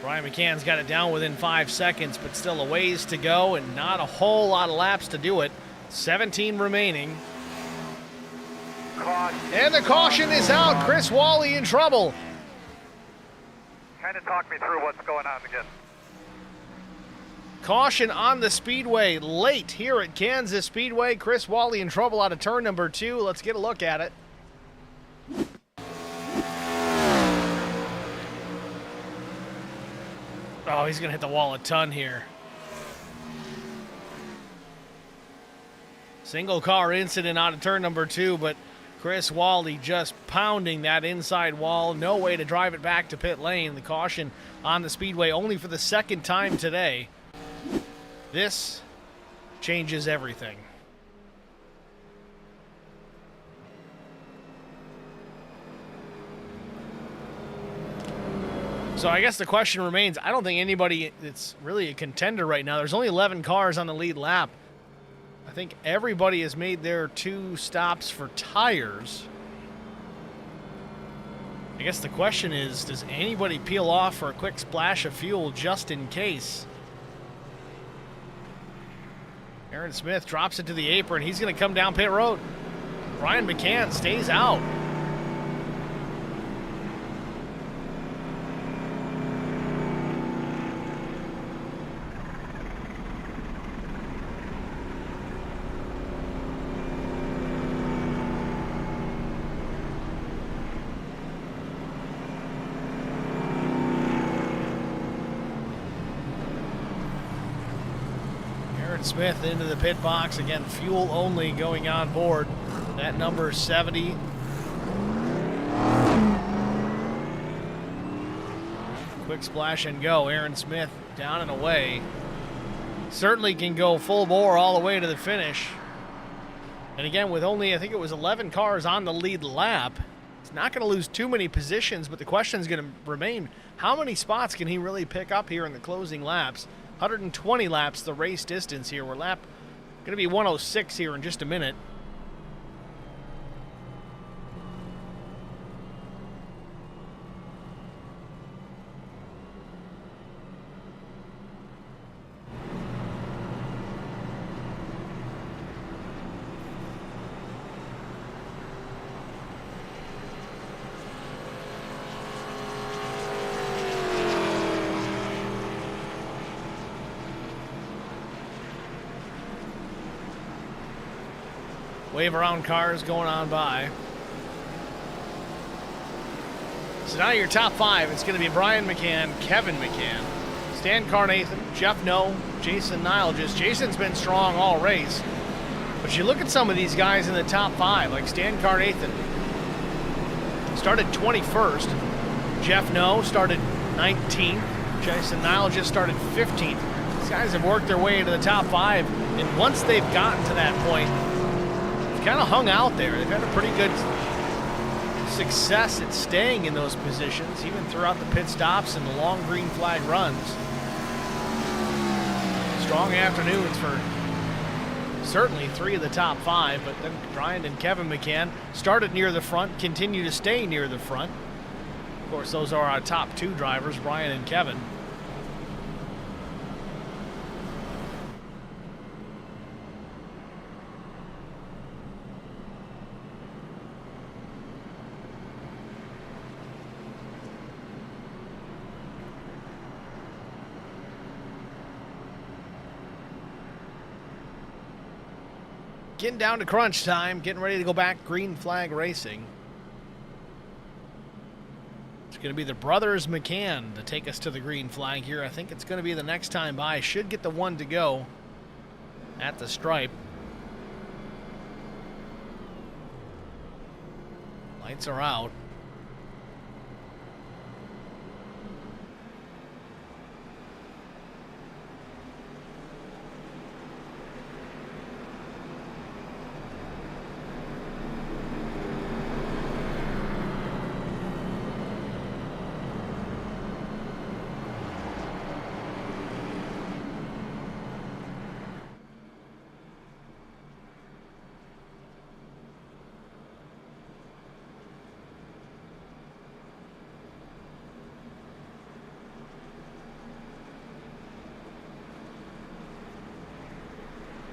Brian McCann's got it down within 5 seconds, but still a ways to go and not a whole lot of laps to do it. 17 remaining. And the caution is out. Chris Wally in trouble. Kind of talk me through what's going on again. Caution on the speedway late here at Kansas Speedway. Chris Wally in trouble out of turn number 2. Let's get a look at it. Oh, he's going to hit the wall a ton here. Single car incident out of turn number 2, but Chris Wally just pounding that inside wall. No way to drive it back to pit lane. The caution on the speedway only for the second time today. This changes everything. So I guess the question remains, I don't think anybody that's really a contender right now. There's only 11 cars on the lead lap. I think everybody has made their 2 stops for tires. I guess the question is, does anybody peel off for a quick splash of fuel just in case? Aaron Smith drops it to the apron. He's going to come down pit road. Brian McCann stays out. Smith into the pit box. Again, fuel only going on board. That number 70. Quick splash and go. Aaron Smith down and away. Certainly can go full bore all the way to the finish. And again, with only, I think it was 11 cars on the lead lap, it's not going to lose too many positions, but the question is going to remain, how many spots can he really pick up here in the closing laps? 120 laps, the race distance here. We're lap going to be 106 here in just a minute. Wave around cars going on by. So now your top 5, it's going to be Brian McCann, Kevin McCann, Stan Carnathan, Jeff No, Jason Niles. Jason's been strong all race. But you look at some of these guys in the top 5, like Stan Carnathan started 21st. Jeff No started 19th. Jason Niles just started 15th. These guys have worked their way into the top 5. And once they've gotten to that point, kind of hung out there. They've had a pretty good success at staying in those positions, even throughout the pit stops and the long green flag runs. Strong afternoons for certainly 3 of the top 5, but then Brian and Kevin McCann started near the front, continue to stay near the front. Of course, those are our top 2 drivers, Brian and Kevin. Getting down to crunch time, getting ready to go back green flag racing. It's going to be the brothers McCann to take us to the green flag here. I think it's going to be the next time by. Should get the one to go at the stripe. Lights are out.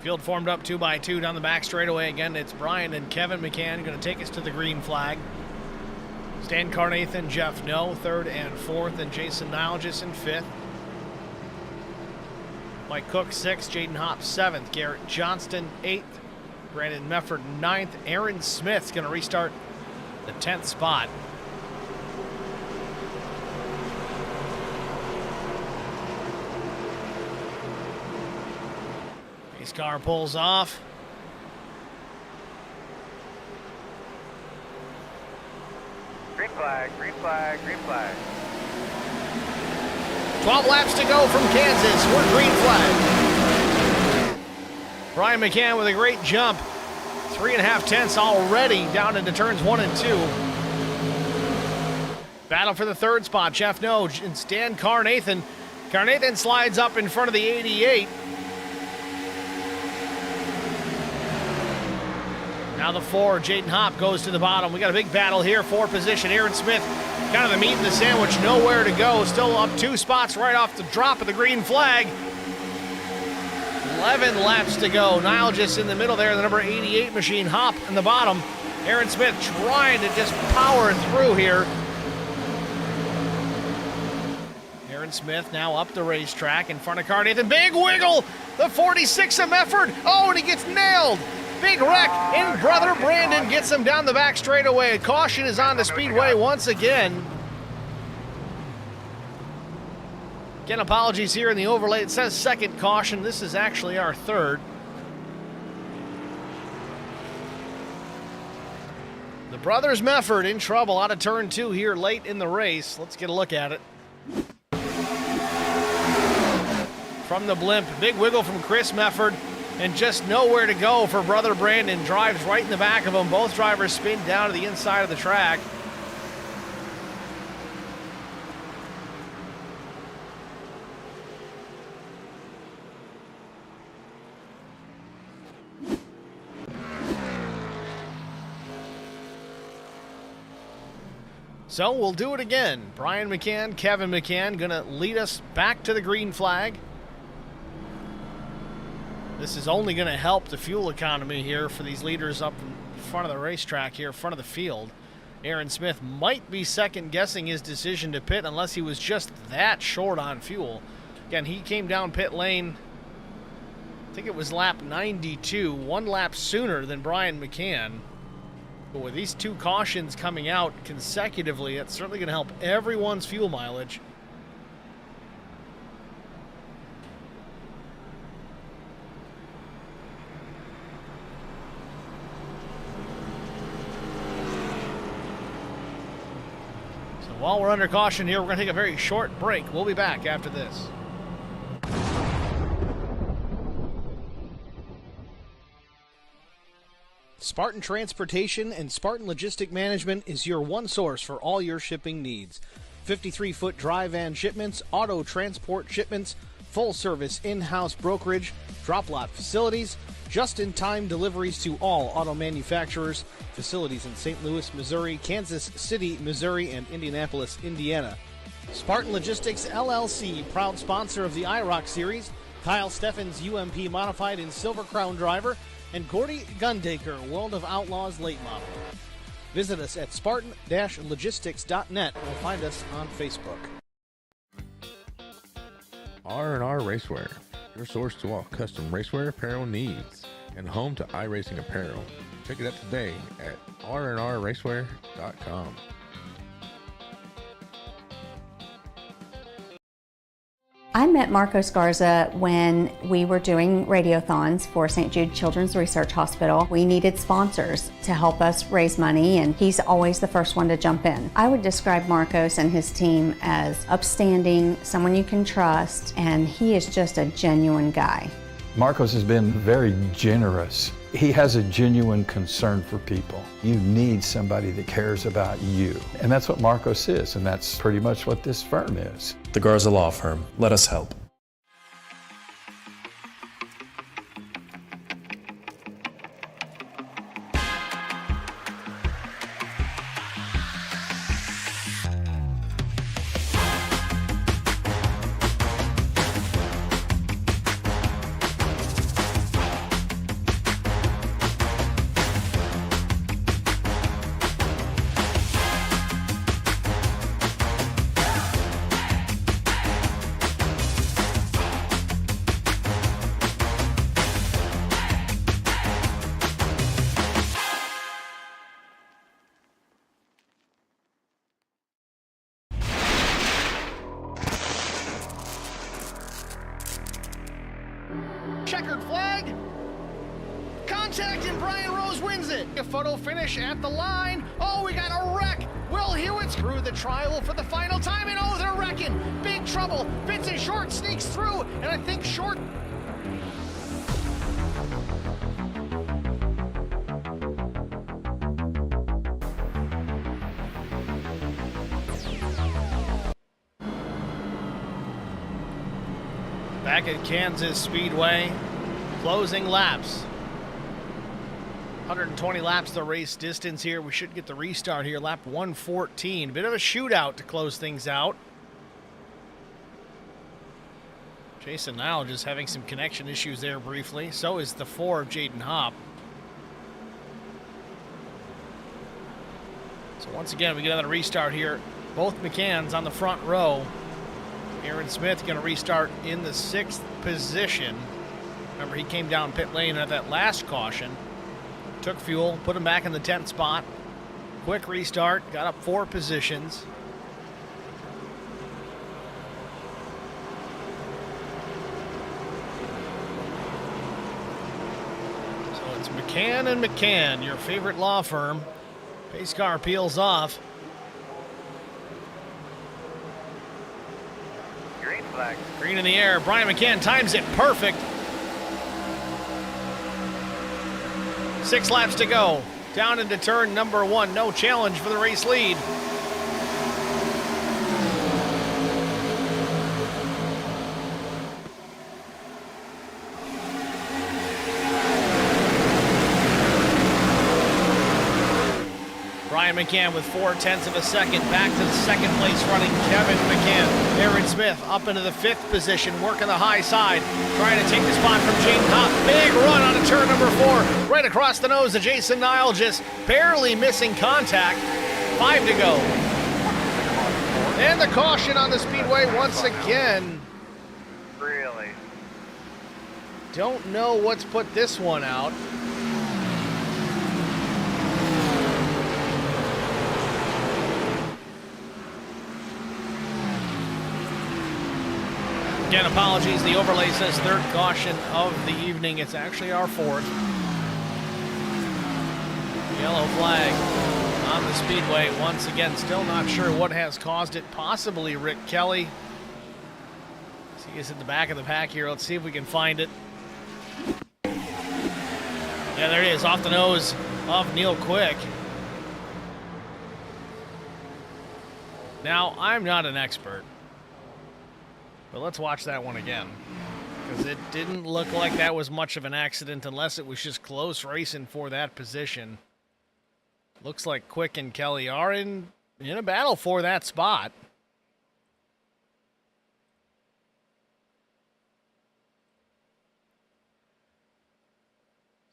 Field formed up 2x2 down the back straightaway. Again, it's Brian and Kevin McCann going to take us to the green flag. Stan Carnathan, Jeff No, third and fourth, and Jason Nilgis in fifth. Mike Cook, sixth. Jaden Hopp, seventh. Garrett Johnston, eighth. Brandon Mefford, ninth. Aaron Smith's going to restart the 10th spot. His car pulls off. Green flag, green flag, green flag. 12 laps to go from Kansas. We're green flag. Brian McCann with a great jump. 3.5 tenths already down into turns 1 and 2. Battle for the third spot. Jeff No and Stan Carnathan. Carnathan slides up in front of the 88. Now the 4, Jaden Hopp goes to the bottom. We got a big battle here for position. Aaron Smith, kind of the meat in the sandwich, nowhere to go. Still up 2 spots right off the drop of the green flag. 11 laps to go. Nilgis in the middle there, the number 88 machine. Hopp in the bottom. Aaron Smith trying to just power through here. Aaron Smith now up the racetrack in front of Carnathan. Big wiggle, the 46 of Mefford. Oh, and he gets nailed. Big wreck, and brother Brandon gets him down the back straightaway. Caution is on the Speedway once again. Again, apologies here in the overlay. It says second caution. This is actually our third. The brothers Mefford in trouble out of turn 2 here late in the race. Let's get a look at it. From the blimp, big wiggle from Chris Mefford. And just nowhere to go for brother Brandon. Drives right in the back of him. Both drivers spin down to the inside of the track. So we'll do it again. Brian McCann, Kevin McCann going to lead us back to the green flag. This is only going to help the fuel economy here for these leaders up in front of the racetrack here, in front of the field. Aaron Smith might be second-guessing his decision to pit unless he was just that short on fuel. Again, he came down pit lane, I think it was lap 92, 1 lap sooner than Brian McCann. But with these 2 cautions coming out consecutively, it's certainly going to help everyone's fuel mileage. While we're under caution here, we're going to take a very short break. We'll be back after this. Spartan Transportation and Spartan Logistic Management is your one source for all your shipping needs. 53-foot dry van shipments, auto transport shipments, full-service in-house brokerage, drop-lot facilities, just-in-time deliveries to all auto manufacturers, facilities in St. Louis, Missouri, Kansas City, Missouri, and Indianapolis, Indiana. Spartan Logistics, LLC, proud sponsor of the IROC Series, Kyle Steffens UMP Modified and Silver Crown Driver, and Gordy Gundaker, World of Outlaws Late Model. Visit us at spartan-logistics.net or find us on Facebook. R&R Racewear, your source to all custom racewear apparel needs. and home to iRacing apparel. Check it out today at rnrracewear.com. I met Marco Scarza when we were doing radiothons for St. Jude Children's Research Hospital. We needed sponsors to help us raise money, and he's always the first one to jump in. I would describe Marcos and his team as upstanding, someone you can trust, and he is just a genuine guy. Marcos has been very generous. He has a genuine concern for people. You need somebody that cares about you. And that's what Marcos is, and that's pretty much what this firm is. The Garza Law Firm. Let us help. Checkered flag. Contact and Brian Rose wins it. A photo finish at the line. Oh, we got a wreck. Will Hewitt's through the trial for the final time, and oh, they're wrecking. Big trouble. Vincent Short sneaks through, and I think Short. Back at Kansas Speedway, closing laps. 120 laps the race distance here. We should get the restart here, lap 114. Bit of a shootout to close things out. Jason Nile just having some connection issues there briefly. So is the 4 of Jaden Hopp. So once again, we get another restart here. Both McCanns on the front row. Aaron Smith going to restart in the 6th position. Remember, he came down pit lane at that last caution. Took fuel, put him back in the 10th spot. Quick restart, got up 4 positions. So it's McCann and McCann, your favorite law firm. Pace car peels off. Green flag. Green in the air. Brian McCann times it perfect. 6 laps to go. Down into turn number 1. No challenge for the race lead. Brian McCann with 0.4 of a second. Back to the 2nd place running Kevin McCann. Aaron Smith up into the 5th position, working the high side. Trying to take the spot from Jaden Hopp. Big run on a turn number 4. Right across the nose of Jason Nile, just barely missing contact. 5 to go. And the caution on the Speedway once again. Really? Don't know what's put this one out. Again, apologies. The overlay says 3rd caution of the evening. It's actually our 4th. Yellow flag on the Speedway. Once again, still not sure what has caused it. Possibly Rick Kelly. He is at the back of the pack here. Let's see if we can find it. Yeah, there it is, off the nose of Neil Quick. Now, I'm not an expert, but let's watch that one again, because it didn't look like that was much of an accident unless it was just close racing for that position. Looks like Quick and Kelly are in a battle for that spot.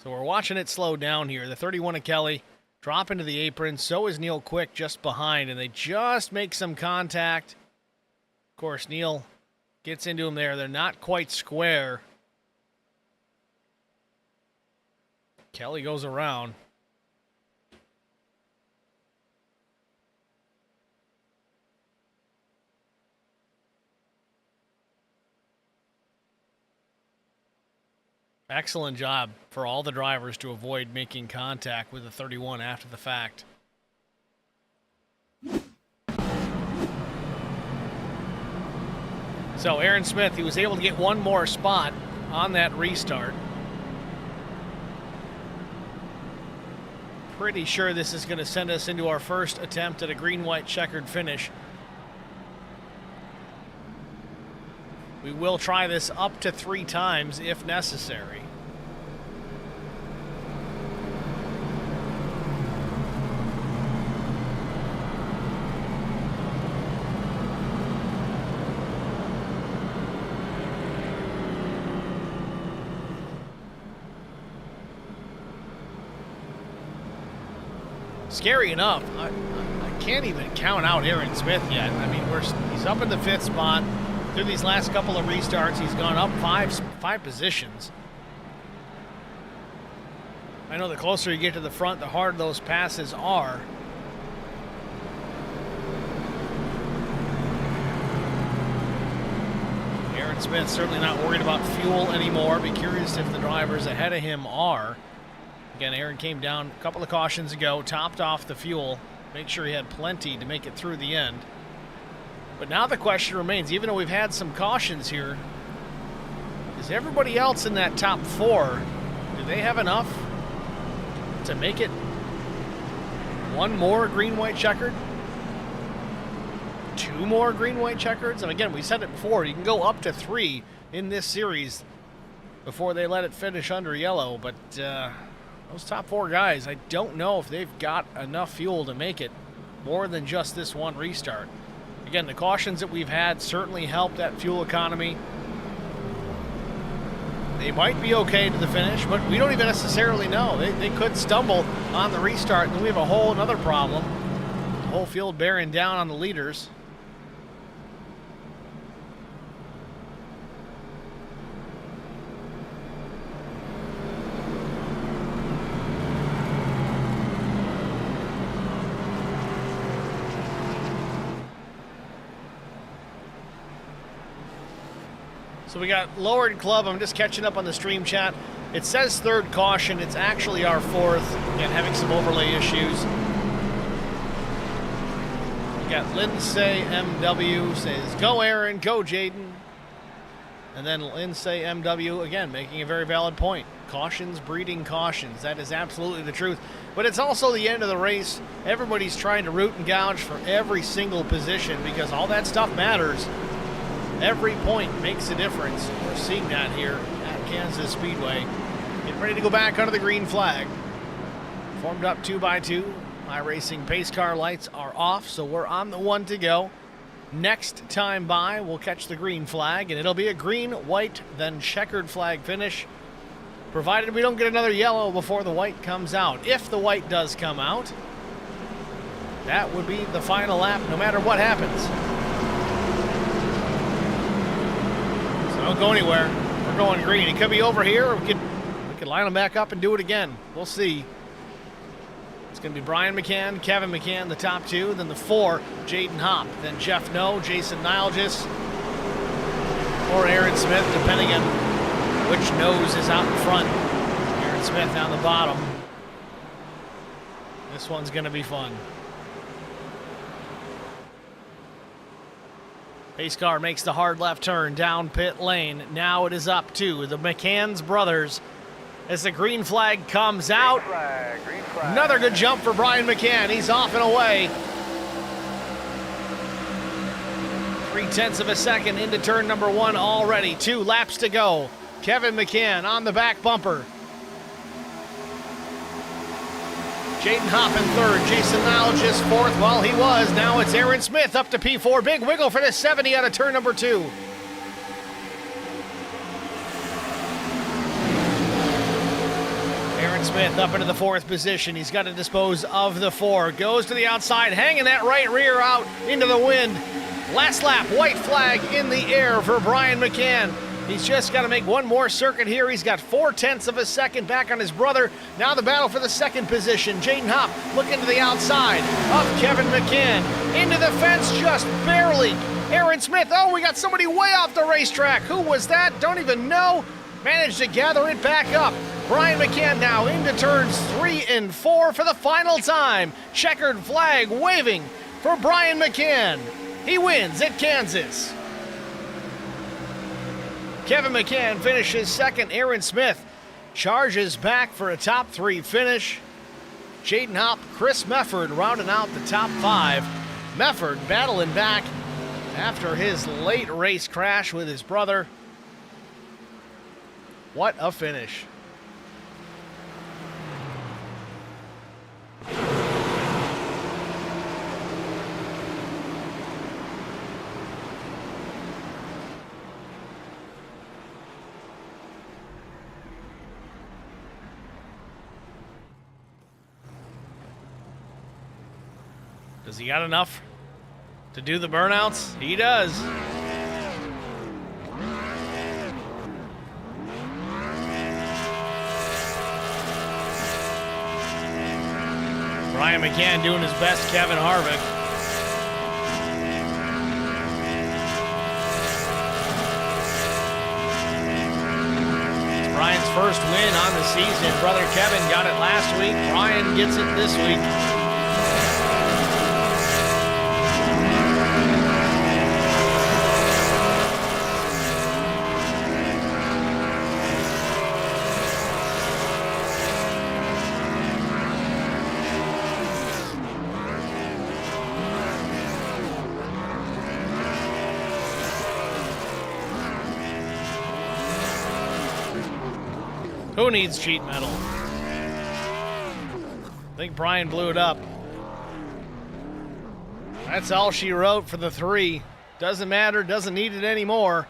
So we're watching it slow down here. The 31 of Kelly drop into the apron. So is Neil Quick just behind, and they just make some contact. Of course, Neil gets into him there. They're not quite square. Kelly goes around. Excellent job for all the drivers to avoid making contact with the 31 after the fact. So Aaron Smith, he was able to get one more spot on that restart. Pretty sure this is going to send us into our first attempt at a green-white checkered finish. We will try this up to 3 times if necessary. Scary enough, I can't even count out Aaron Smith yet. I mean, he's up in the 5th spot. Through these last couple of restarts, he's gone up five positions. I know the closer you get to the front, the harder those passes are. Aaron Smith certainly not worried about fuel anymore. Be curious if the drivers ahead of him are. Again, Aaron came down a couple of cautions ago, topped off the fuel, make sure he had plenty to make it through the end. But now the question remains, even though we've had some cautions here, is everybody else in that top 4, do they have enough to make it one more green-white checkered? 2 more green-white checkers? And again, we said it before, you can go up to 3 in this series before they let it finish under yellow. But those top 4 guys, I don't know if they've got enough fuel to make it more than just this one restart. Again, the cautions that we've had certainly help that fuel economy. They might be okay to the finish, but we don't even necessarily know. They could stumble on the restart, and then we have a whole another problem. The whole field bearing down on the leaders. So we got lowered club. I'm just catching up on the stream chat. It says 3rd caution. It's actually our 4th. Again, having some overlay issues. We got Lindsay MW says, go Aaron, go Jaden. And then Lindsay MW, again, making a very valid point. Cautions breeding cautions. That is absolutely the truth. But it's also the end of the race. Everybody's trying to root and gouge for every single position because all that stuff matters. Every point makes a difference. We're seeing that here at Kansas Speedway. Getting ready to go back under the green flag. Formed up 2x2. iRacing pace car lights are off, so we're on the 1 to go. Next time by, we'll catch the green flag, and it'll be a green, white, then checkered flag finish, provided we don't get another yellow before the white comes out. If the white does come out, that would be the final lap, no matter what happens. Don't go anywhere. We're going green. It could be over here, or we could line them back up and do it again. We'll see. It's going to be Brian McCann, Kevin McCann, the top 2. Then the 4, Jaden Hopp. Then Jeff No, Jason Nilgis, or Aaron Smith, depending on which nose is out in front. Aaron Smith down the bottom. This one's going to be fun. Pace car makes the hard left turn down pit lane. Now it is up to the McCann's brothers as the green flag comes out. Green flag. Another good jump for Brian McCann. He's off and away. 0.3 of a second into turn number 1 already. 2 laps to go. Kevin McCann on the back bumper. Jaden Hopp in 3rd, Jason Nilgis 4th. Well, he was. Now it's Aaron Smith up to P4. Big wiggle for this 70 out of turn number 2. Aaron Smith up into the 4th position. He's got to dispose of the 4. Goes to the outside, hanging that right rear out into the wind. Last lap, white flag in the air for Brian McCann. He's just got to make one more circuit here. He's got 0.4 of a second back on his brother. Now the battle for the second position. Jaden Hopp looking to the outside of Kevin McCann. Into the fence just barely. Aaron Smith, oh, we got somebody way off the racetrack. Who was that? Don't even know. Managed to gather it back up. Brian McCann now into turns 3 and 4 for the final time. Checkered flag waving for Brian McCann. He wins at Kansas. Kevin McCann finishes second. Aaron Smith charges back for a top 3 finish. Jaden Hopp, Chris Mefford rounding out the top 5. Mefford battling back after his late race crash with his brother. What a finish. Does he got enough to do the burnouts? He does. Brian McCann doing his best, Kevin Harvick. It's Brian's first win on the season. Brother Kevin got it last week. Brian gets it this week. Who needs sheet metal? I think Brian blew it up. That's all she wrote for the 3. Doesn't matter, doesn't need it anymore.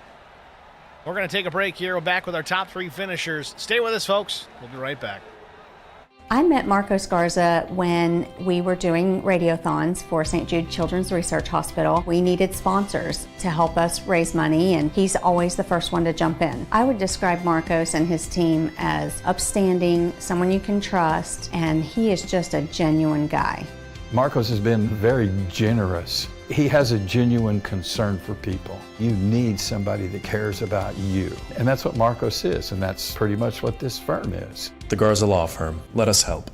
We're going to take a break here. We're back with our top 3 finishers. Stay with us, folks. We'll be right back. I met Marco Sgarza when we were doing radiothons for St. Jude Children's Research Hospital. We needed sponsors to help us raise money, and he's always the first one to jump in. I would describe Marcos and his team as upstanding, someone you can trust, and he is just a genuine guy. Marcos has been very generous. He has a genuine concern for people. You need somebody that cares about you. And that's what Marcos is, and that's pretty much what this firm is. The Garza Law Firm. Let us help.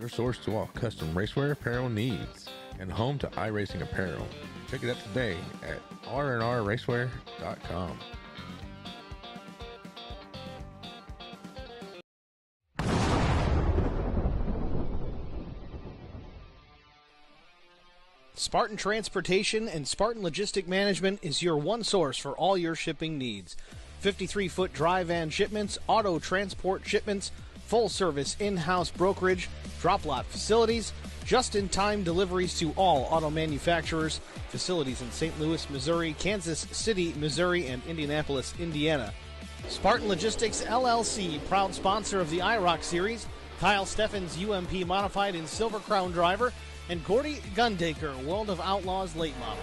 your source to all custom racewear apparel needs, and home to iRacing Apparel. Check it out today at rnrracewear.com. Spartan Transportation and Spartan Logistic Management is your one source for all your shipping needs. 53-foot dry van shipments, auto transport shipments, full-service in-house brokerage, drop-lot facilities, just-in-time deliveries to all auto manufacturers, facilities in St. Louis, Missouri, Kansas City, Missouri, and Indianapolis, Indiana. Spartan Logistics LLC, proud sponsor of the IROC Series, Kyle Steffens UMP Modified and Silver Crown Driver, and Gordy Gundaker, World of Outlaws late model.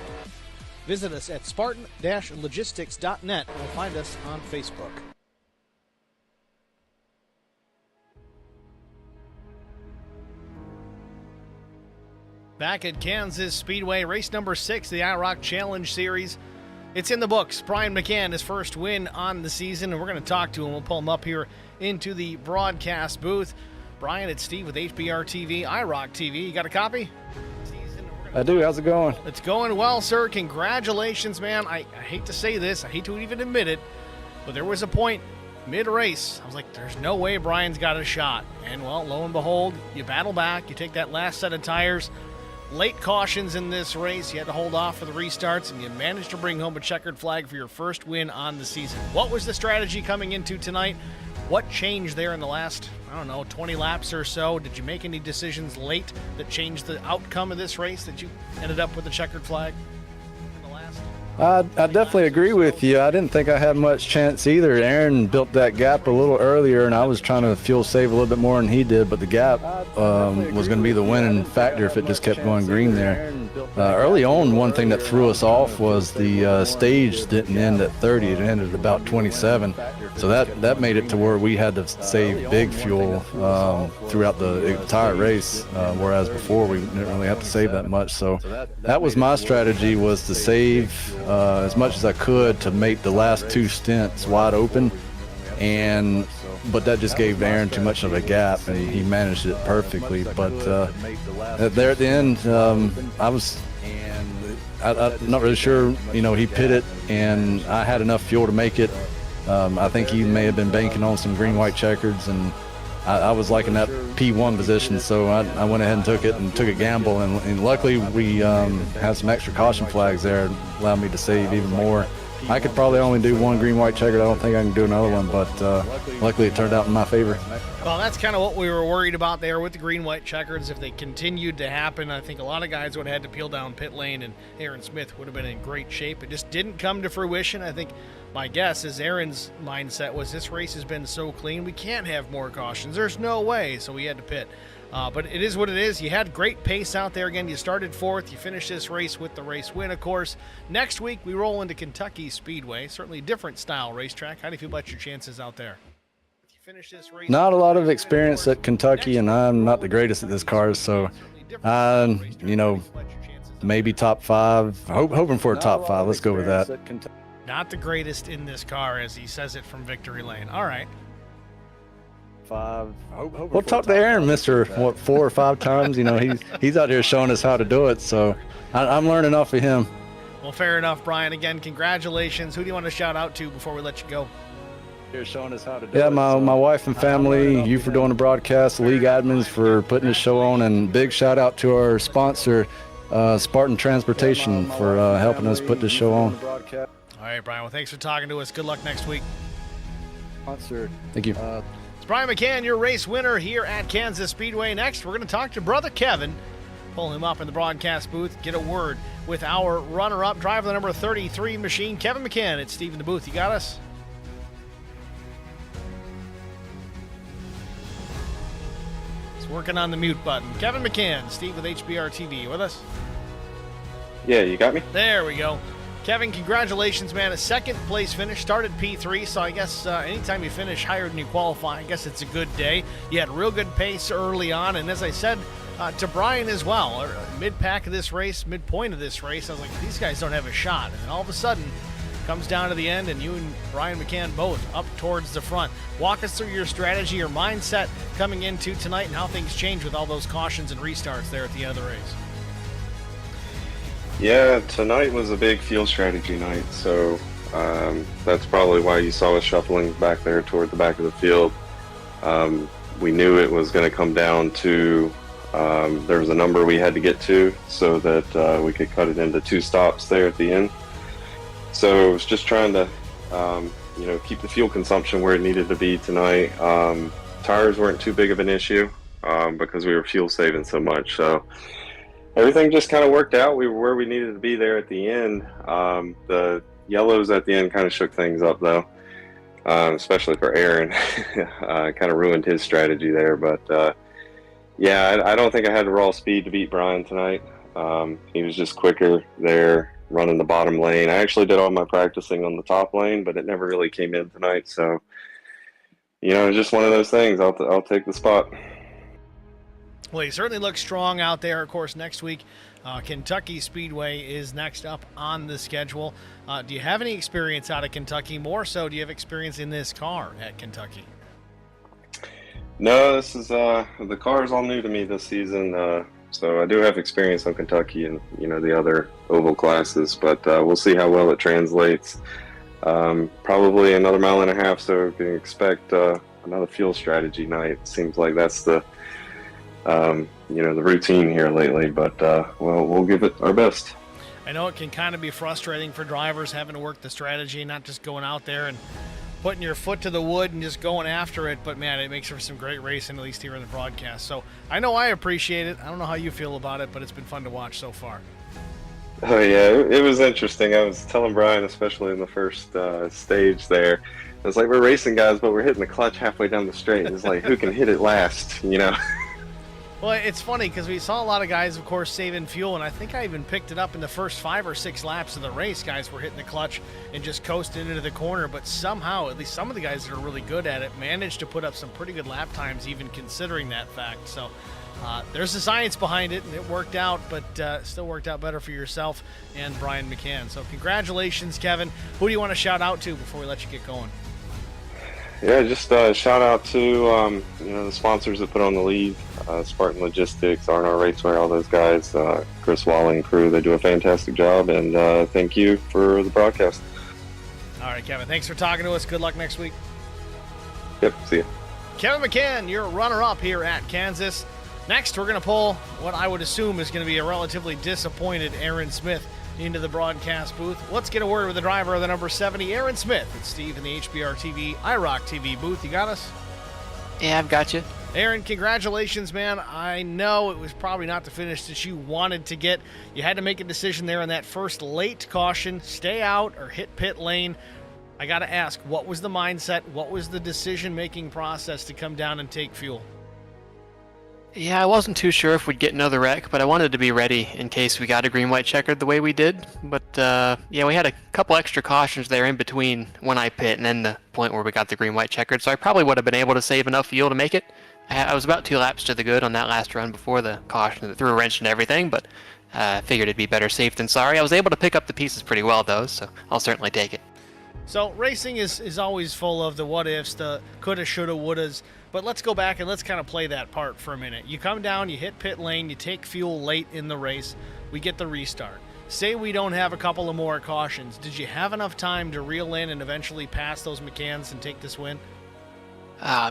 Visit us at spartan-logistics.net or find us on Facebook. Back at Kansas Speedway, race number 6, the IROC Challenge Series. It's in the books. Brian McCann, his first win on the season, and we're going to talk to him. We'll pull him up here into the broadcast booth. Brian, it's Steve with HBR TV, IROC TV. You got a copy? I do. How's it going? It's going well, sir. Congratulations, man. I hate to say this. I hate to even admit it, but there was a point mid-race. I was like, there's no way Brian's got a shot. And, well, lo and behold, you battle back. You take that last set of tires. Late cautions in this race. You had to hold off for the restarts, and you managed to bring home a checkered flag for your first win on the season. What was the strategy coming into tonight? What changed there in the last, 20 laps or so? Did you make any decisions late that changed the outcome of this race that you ended up with the checkered flag in the last? I definitely agree with you. I didn't think I had much chance either. Aaron built that gap a little earlier, and I was trying to fuel save a little bit more than he did, but the gap was going to be the winning factor if it just kept going green there. Early on, one thing that threw us off was the stage didn't end at 30. It ended at about 27. So that made it to where we had to save big fuel throughout the entire race, whereas before we didn't really have to save that much. So that was my strategy, was to save as much as I could to make the last 2 stints wide open. But that just gave Aaron too much of a gap, and he managed it perfectly. But there at the end, I'm not really sure. He pitted, and I had enough fuel to make it. I think he may have been banking on some green-white checkers, and I was liking that P1 position, so I went ahead and took a gamble, and luckily we had some extra caution flags there, allowed me to save even more. I could probably only do 1 green-white checker. I don't think I can do another one, but luckily it turned out in my favor. Well, that's kind of what we were worried about there with the green-white checkers. If they continued to happen, I think a lot of guys would have had to peel down pit lane, and Aaron Smith would have been in great shape. It just didn't come to fruition. I think my guess is Aaron's mindset was, this race has been so clean, we can't have more cautions. There's no way, so we had to pit. But it is what it is. You had great pace out there. Again, you started 4th. You finished this race with the race win, of course. Next week, we roll into Kentucky Speedway. Certainly a different style racetrack. How do you feel about your chances out there? If you finish this race, not a lot of experience at Kentucky, and I'm not the greatest at this car, so maybe top 5. Hoping for a top 5. Let's go with that. Not the greatest in this car, as he says it from victory lane. All right. 5. We'll talk to Aaron, Mr. 4 or 5 times. He's out here showing us how to do it, so I'm learning off of him. Well, fair enough, Brian. Again, congratulations. Who do you want to shout out to before we let you go? You're showing us how to do it. My wife and family, you for doing the broadcast, league admins for putting this show on, and big shout out to our sponsor, Spartan Transportation, for helping us put this show on. All right, Brian. Well, thanks for talking to us. Good luck next week. Thank you. Brian McCann, your race winner here at Kansas Speedway. Next, we're going to talk to brother Kevin. Pull him up in the broadcast booth, get a word with our runner-up, driver the number 33 machine, Kevin McCann. It's Steve in the booth. You got us? He's working on the mute button. Kevin McCann, Steve with HBR TV. You with us? Yeah, you got me? There we go. Kevin, congratulations, man. A second-place finish. Started P3, so I guess anytime you finish higher than you qualify, I guess it's a good day. You had real good pace early on, and as I said to Brian as well, mid-pack of this race, midpoint of this race, I was like, these guys don't have a shot. And then all of a sudden, comes down to the end, and you and Brian McCann both up towards the front. Walk us through your strategy, your mindset coming into tonight, and how things change with all those cautions and restarts there at the end of the race. Yeah, tonight was a big field strategy night, so that's probably why you saw us shuffling back there toward the back of the field. We knew it was going to come down to there was a number we had to get to so that we could cut it into 2 stops there at the end. So it was just trying to keep the fuel consumption where it needed to be tonight. Tires weren't too big of an issue because we were fuel saving so much. So everything just kind of worked out. We were where we needed to be there at the end. The yellows at the end kind of shook things up, though, especially for Aaron. Kind of ruined his strategy there. But yeah, I don't think I had the raw speed to beat Brian tonight. He was just quicker there, running the bottom lane. I actually did all my practicing on the top lane, but it never really came in tonight. So, just one of those things. I'll take the spot. Well, he certainly looks strong out there. Of course, next week, Kentucky Speedway is next up on the schedule. Do you have any experience out of Kentucky? More so, do you have experience in this car at Kentucky? No, this is the car is all new to me this season. So I do have experience on Kentucky and the other oval classes, but we'll see how well it translates. Probably another mile and a half, so we can expect another fuel strategy night. Seems like that's the the routine here lately, but we'll give it our best. I know it can kind of be frustrating for drivers having to work the strategy, not just going out there and putting your foot to the wood and just going after it, but man, it makes for some great racing, at least here in the broadcast. So I know I appreciate it. I don't know how you feel about it, but it's been fun to watch so far. Oh yeah, it was interesting. I was telling Brian, especially in the first stage there, I was like, we're racing guys, but we're hitting the clutch halfway down the straight. It's like, who can hit it last, Well, it's funny because we saw a lot of guys, of course, saving fuel, and I think I even picked it up in the first 5 or 6 laps of the race. Guys were hitting the clutch and just coasting into the corner, but somehow, at least some of the guys that are really good at it, managed to put up some pretty good lap times, even considering that fact. So there's the science behind it, and it worked out, but still worked out better for yourself and Brian McCann. So congratulations, Kevin. Who do you want to shout out to before we let you get going? Yeah, just shout out to the sponsors that put on the lead, Spartan Logistics, R&R Raceway, all those guys, Chris Walling crew. They do a fantastic job, and thank you for the broadcast. All right, Kevin, thanks for talking to us. Good luck next week. Yep, see ya. Kevin McCann, your runner-up here at Kansas. Next, we're going to pull what I would assume is going to be a relatively disappointed Aaron Smith into the broadcast booth. Let's get a word with the driver of the number 70, Aaron Smith. It's Steve in the HBR TV, IROC TV booth. You got us? Yeah, I've got you. Aaron, congratulations, man. I know it was probably not the finish that you wanted to get. You had to make a decision there on that first late caution, stay out or hit pit lane. I got to ask, what was the mindset? What was the decision-making process to come down and take fuel? Yeah, I wasn't too sure if we'd get another wreck, but I wanted to be ready in case we got a green-white checkered the way we did. But yeah, we had a couple extra cautions there in between when I pit and then the point where we got the green-white checkered, so I probably would have been able to save enough fuel to make it. I was about 2 laps to the good on that last run before the caution that threw a wrench and everything, but I figured it'd be better safe than sorry. I was able to pick up the pieces pretty well, though, so I'll certainly take it. So racing is always full of the what-ifs, the coulda, shoulda, wouldas. But let's go back and let's kind of play that part for a minute. You come down, you hit pit lane, you take fuel late in the race, we get the restart. Say we don't have a couple of more cautions. Did you have enough time to reel in and eventually pass those McCanns and take this win?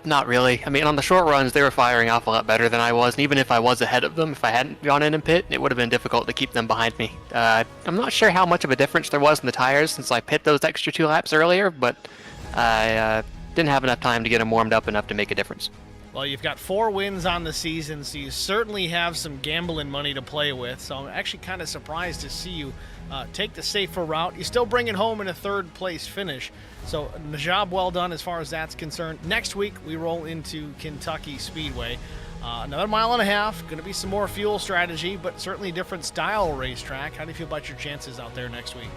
Not really. I mean, on the short runs, they were firing off a lot better than I was, and even if I was ahead of them, if I hadn't gone in and pit, it would have been difficult to keep them behind me. I'm not sure how much of a difference there was in the tires since I pit those extra 2 laps earlier, but I didn't have enough time to get them warmed up enough to make a difference. Well, you've got 4 wins on the season, so you certainly have some gambling money to play with. So I'm actually kind of surprised to see you take the safer route. You still bring it home in a 3rd place finish. So the job well done as far as that's concerned. Next week, we roll into Kentucky Speedway. Another mile and a half, going to be some more fuel strategy, but certainly a different style racetrack. How do you feel about your chances out there next week?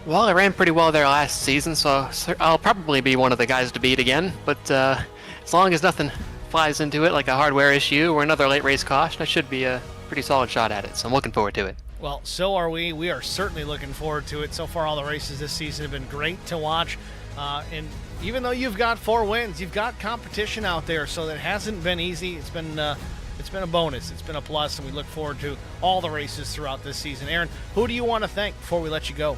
Well, I ran pretty well there last season, so I'll probably be one of the guys to beat again. But as long as nothing flies into it like a hardware issue or another late race caution, I should be a pretty solid shot at it. So I'm looking forward to it. Well, so are we. We are certainly looking forward to it. So far, all the races this season have been great to watch. And even though you've got 4 wins, you've got competition out there, so that hasn't been easy. It's been a bonus. It's been a plus, and we look forward to all the races throughout this season. Aaron, who do you want to thank before we let you go?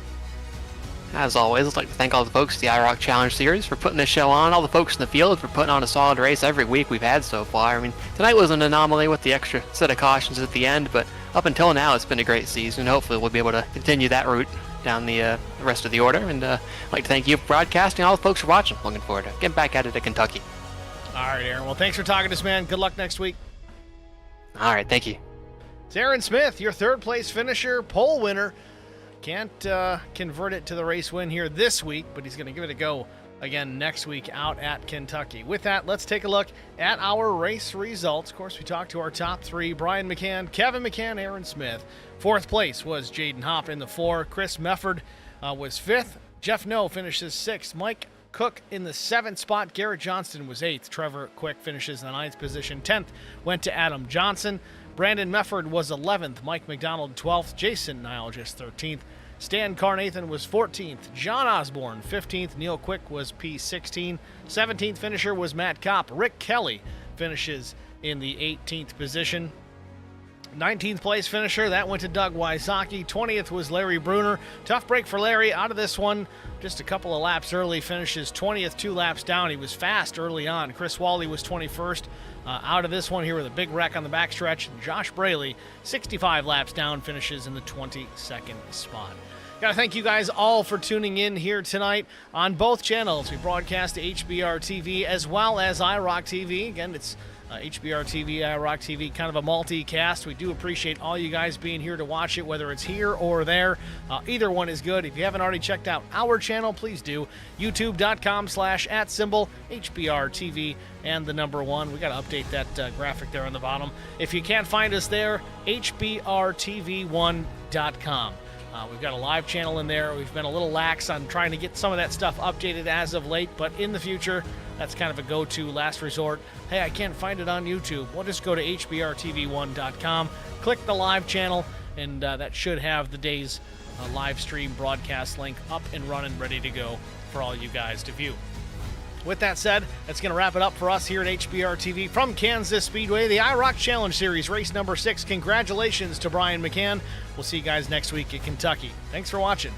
As always, I'd like to thank all the folks at the IROC Challenge Series for putting this show on, all the folks in the field for putting on a solid race every week we've had so far. I mean, tonight was an anomaly with the extra set of cautions at the end, but up until now, it's been a great season. Hopefully, we'll be able to continue that route down the rest of the order. And I'd like to thank you for broadcasting, all the folks for watching. Looking forward to getting back at it at Kentucky. All right, Aaron. Well, thanks for talking to us, man. Good luck next week. All right, thank you. It's Aaron Smith, your third-place finisher, pole winner. Can't convert it to the race win here this week, but he's going to give it a go again next week out at Kentucky. With that, let's take a look at our race results. Of course, we talked to our top 3, Brian McCann, Kevin McCann, Aaron Smith. 4th place was Jaden Hopp in the 4. Chris Mefford was 5th. Jeff No finishes 6th. Mike Cook in the 7th spot. Garrett Johnston was 8th. Trevor Quick finishes in the 9th position. 10th went to Adam Johnson. Brandon Mefford was 11th. Mike McDonald 12th. Jason Nile just 13th. Stan Carnathan was 14th. John Osborne 15th. Neil Quick was P16. 17th finisher was Matt Kopp. Rick Kelly finishes in the 18th position. 19th place finisher, that went to Doug Wysocki. 20th was Larry Bruner. Tough break for Larry out of this one. Just a couple of laps early, finishes 20th, 2 laps down. He was fast early on. Chris Wally was 21st. Out of this one here with a big wreck on the backstretch. Josh Braley, 65 laps down, finishes in the 22nd spot. Got to thank you guys all for tuning in here tonight on both channels. We broadcast to HBR TV as well as IROC TV. Again, it's HBR TV, IROC TV, kind of a multicast. We do appreciate all you guys being here to watch it, whether it's here or there. Either one is good. If you haven't already checked out our channel, please do. YouTube.com/@HBR TV and the number 1. We got to update that graphic there on the bottom. If you can't find us there, HBRTV1.com. We've got a live channel in there. We've been a little lax on trying to get some of that stuff updated as of late, but in the future, that's kind of a go-to last resort. Hey, I can't find it on YouTube. Well, just go to HBRTV1.com, click the live channel, and that should have the day's live stream broadcast link up and running, ready to go for all you guys to view. With that said, that's going to wrap it up for us here at HBR TV from Kansas Speedway, the IROC Challenge Series, race number 6. Congratulations to Brian McCann. We'll see you guys next week at Kentucky. Thanks for watching.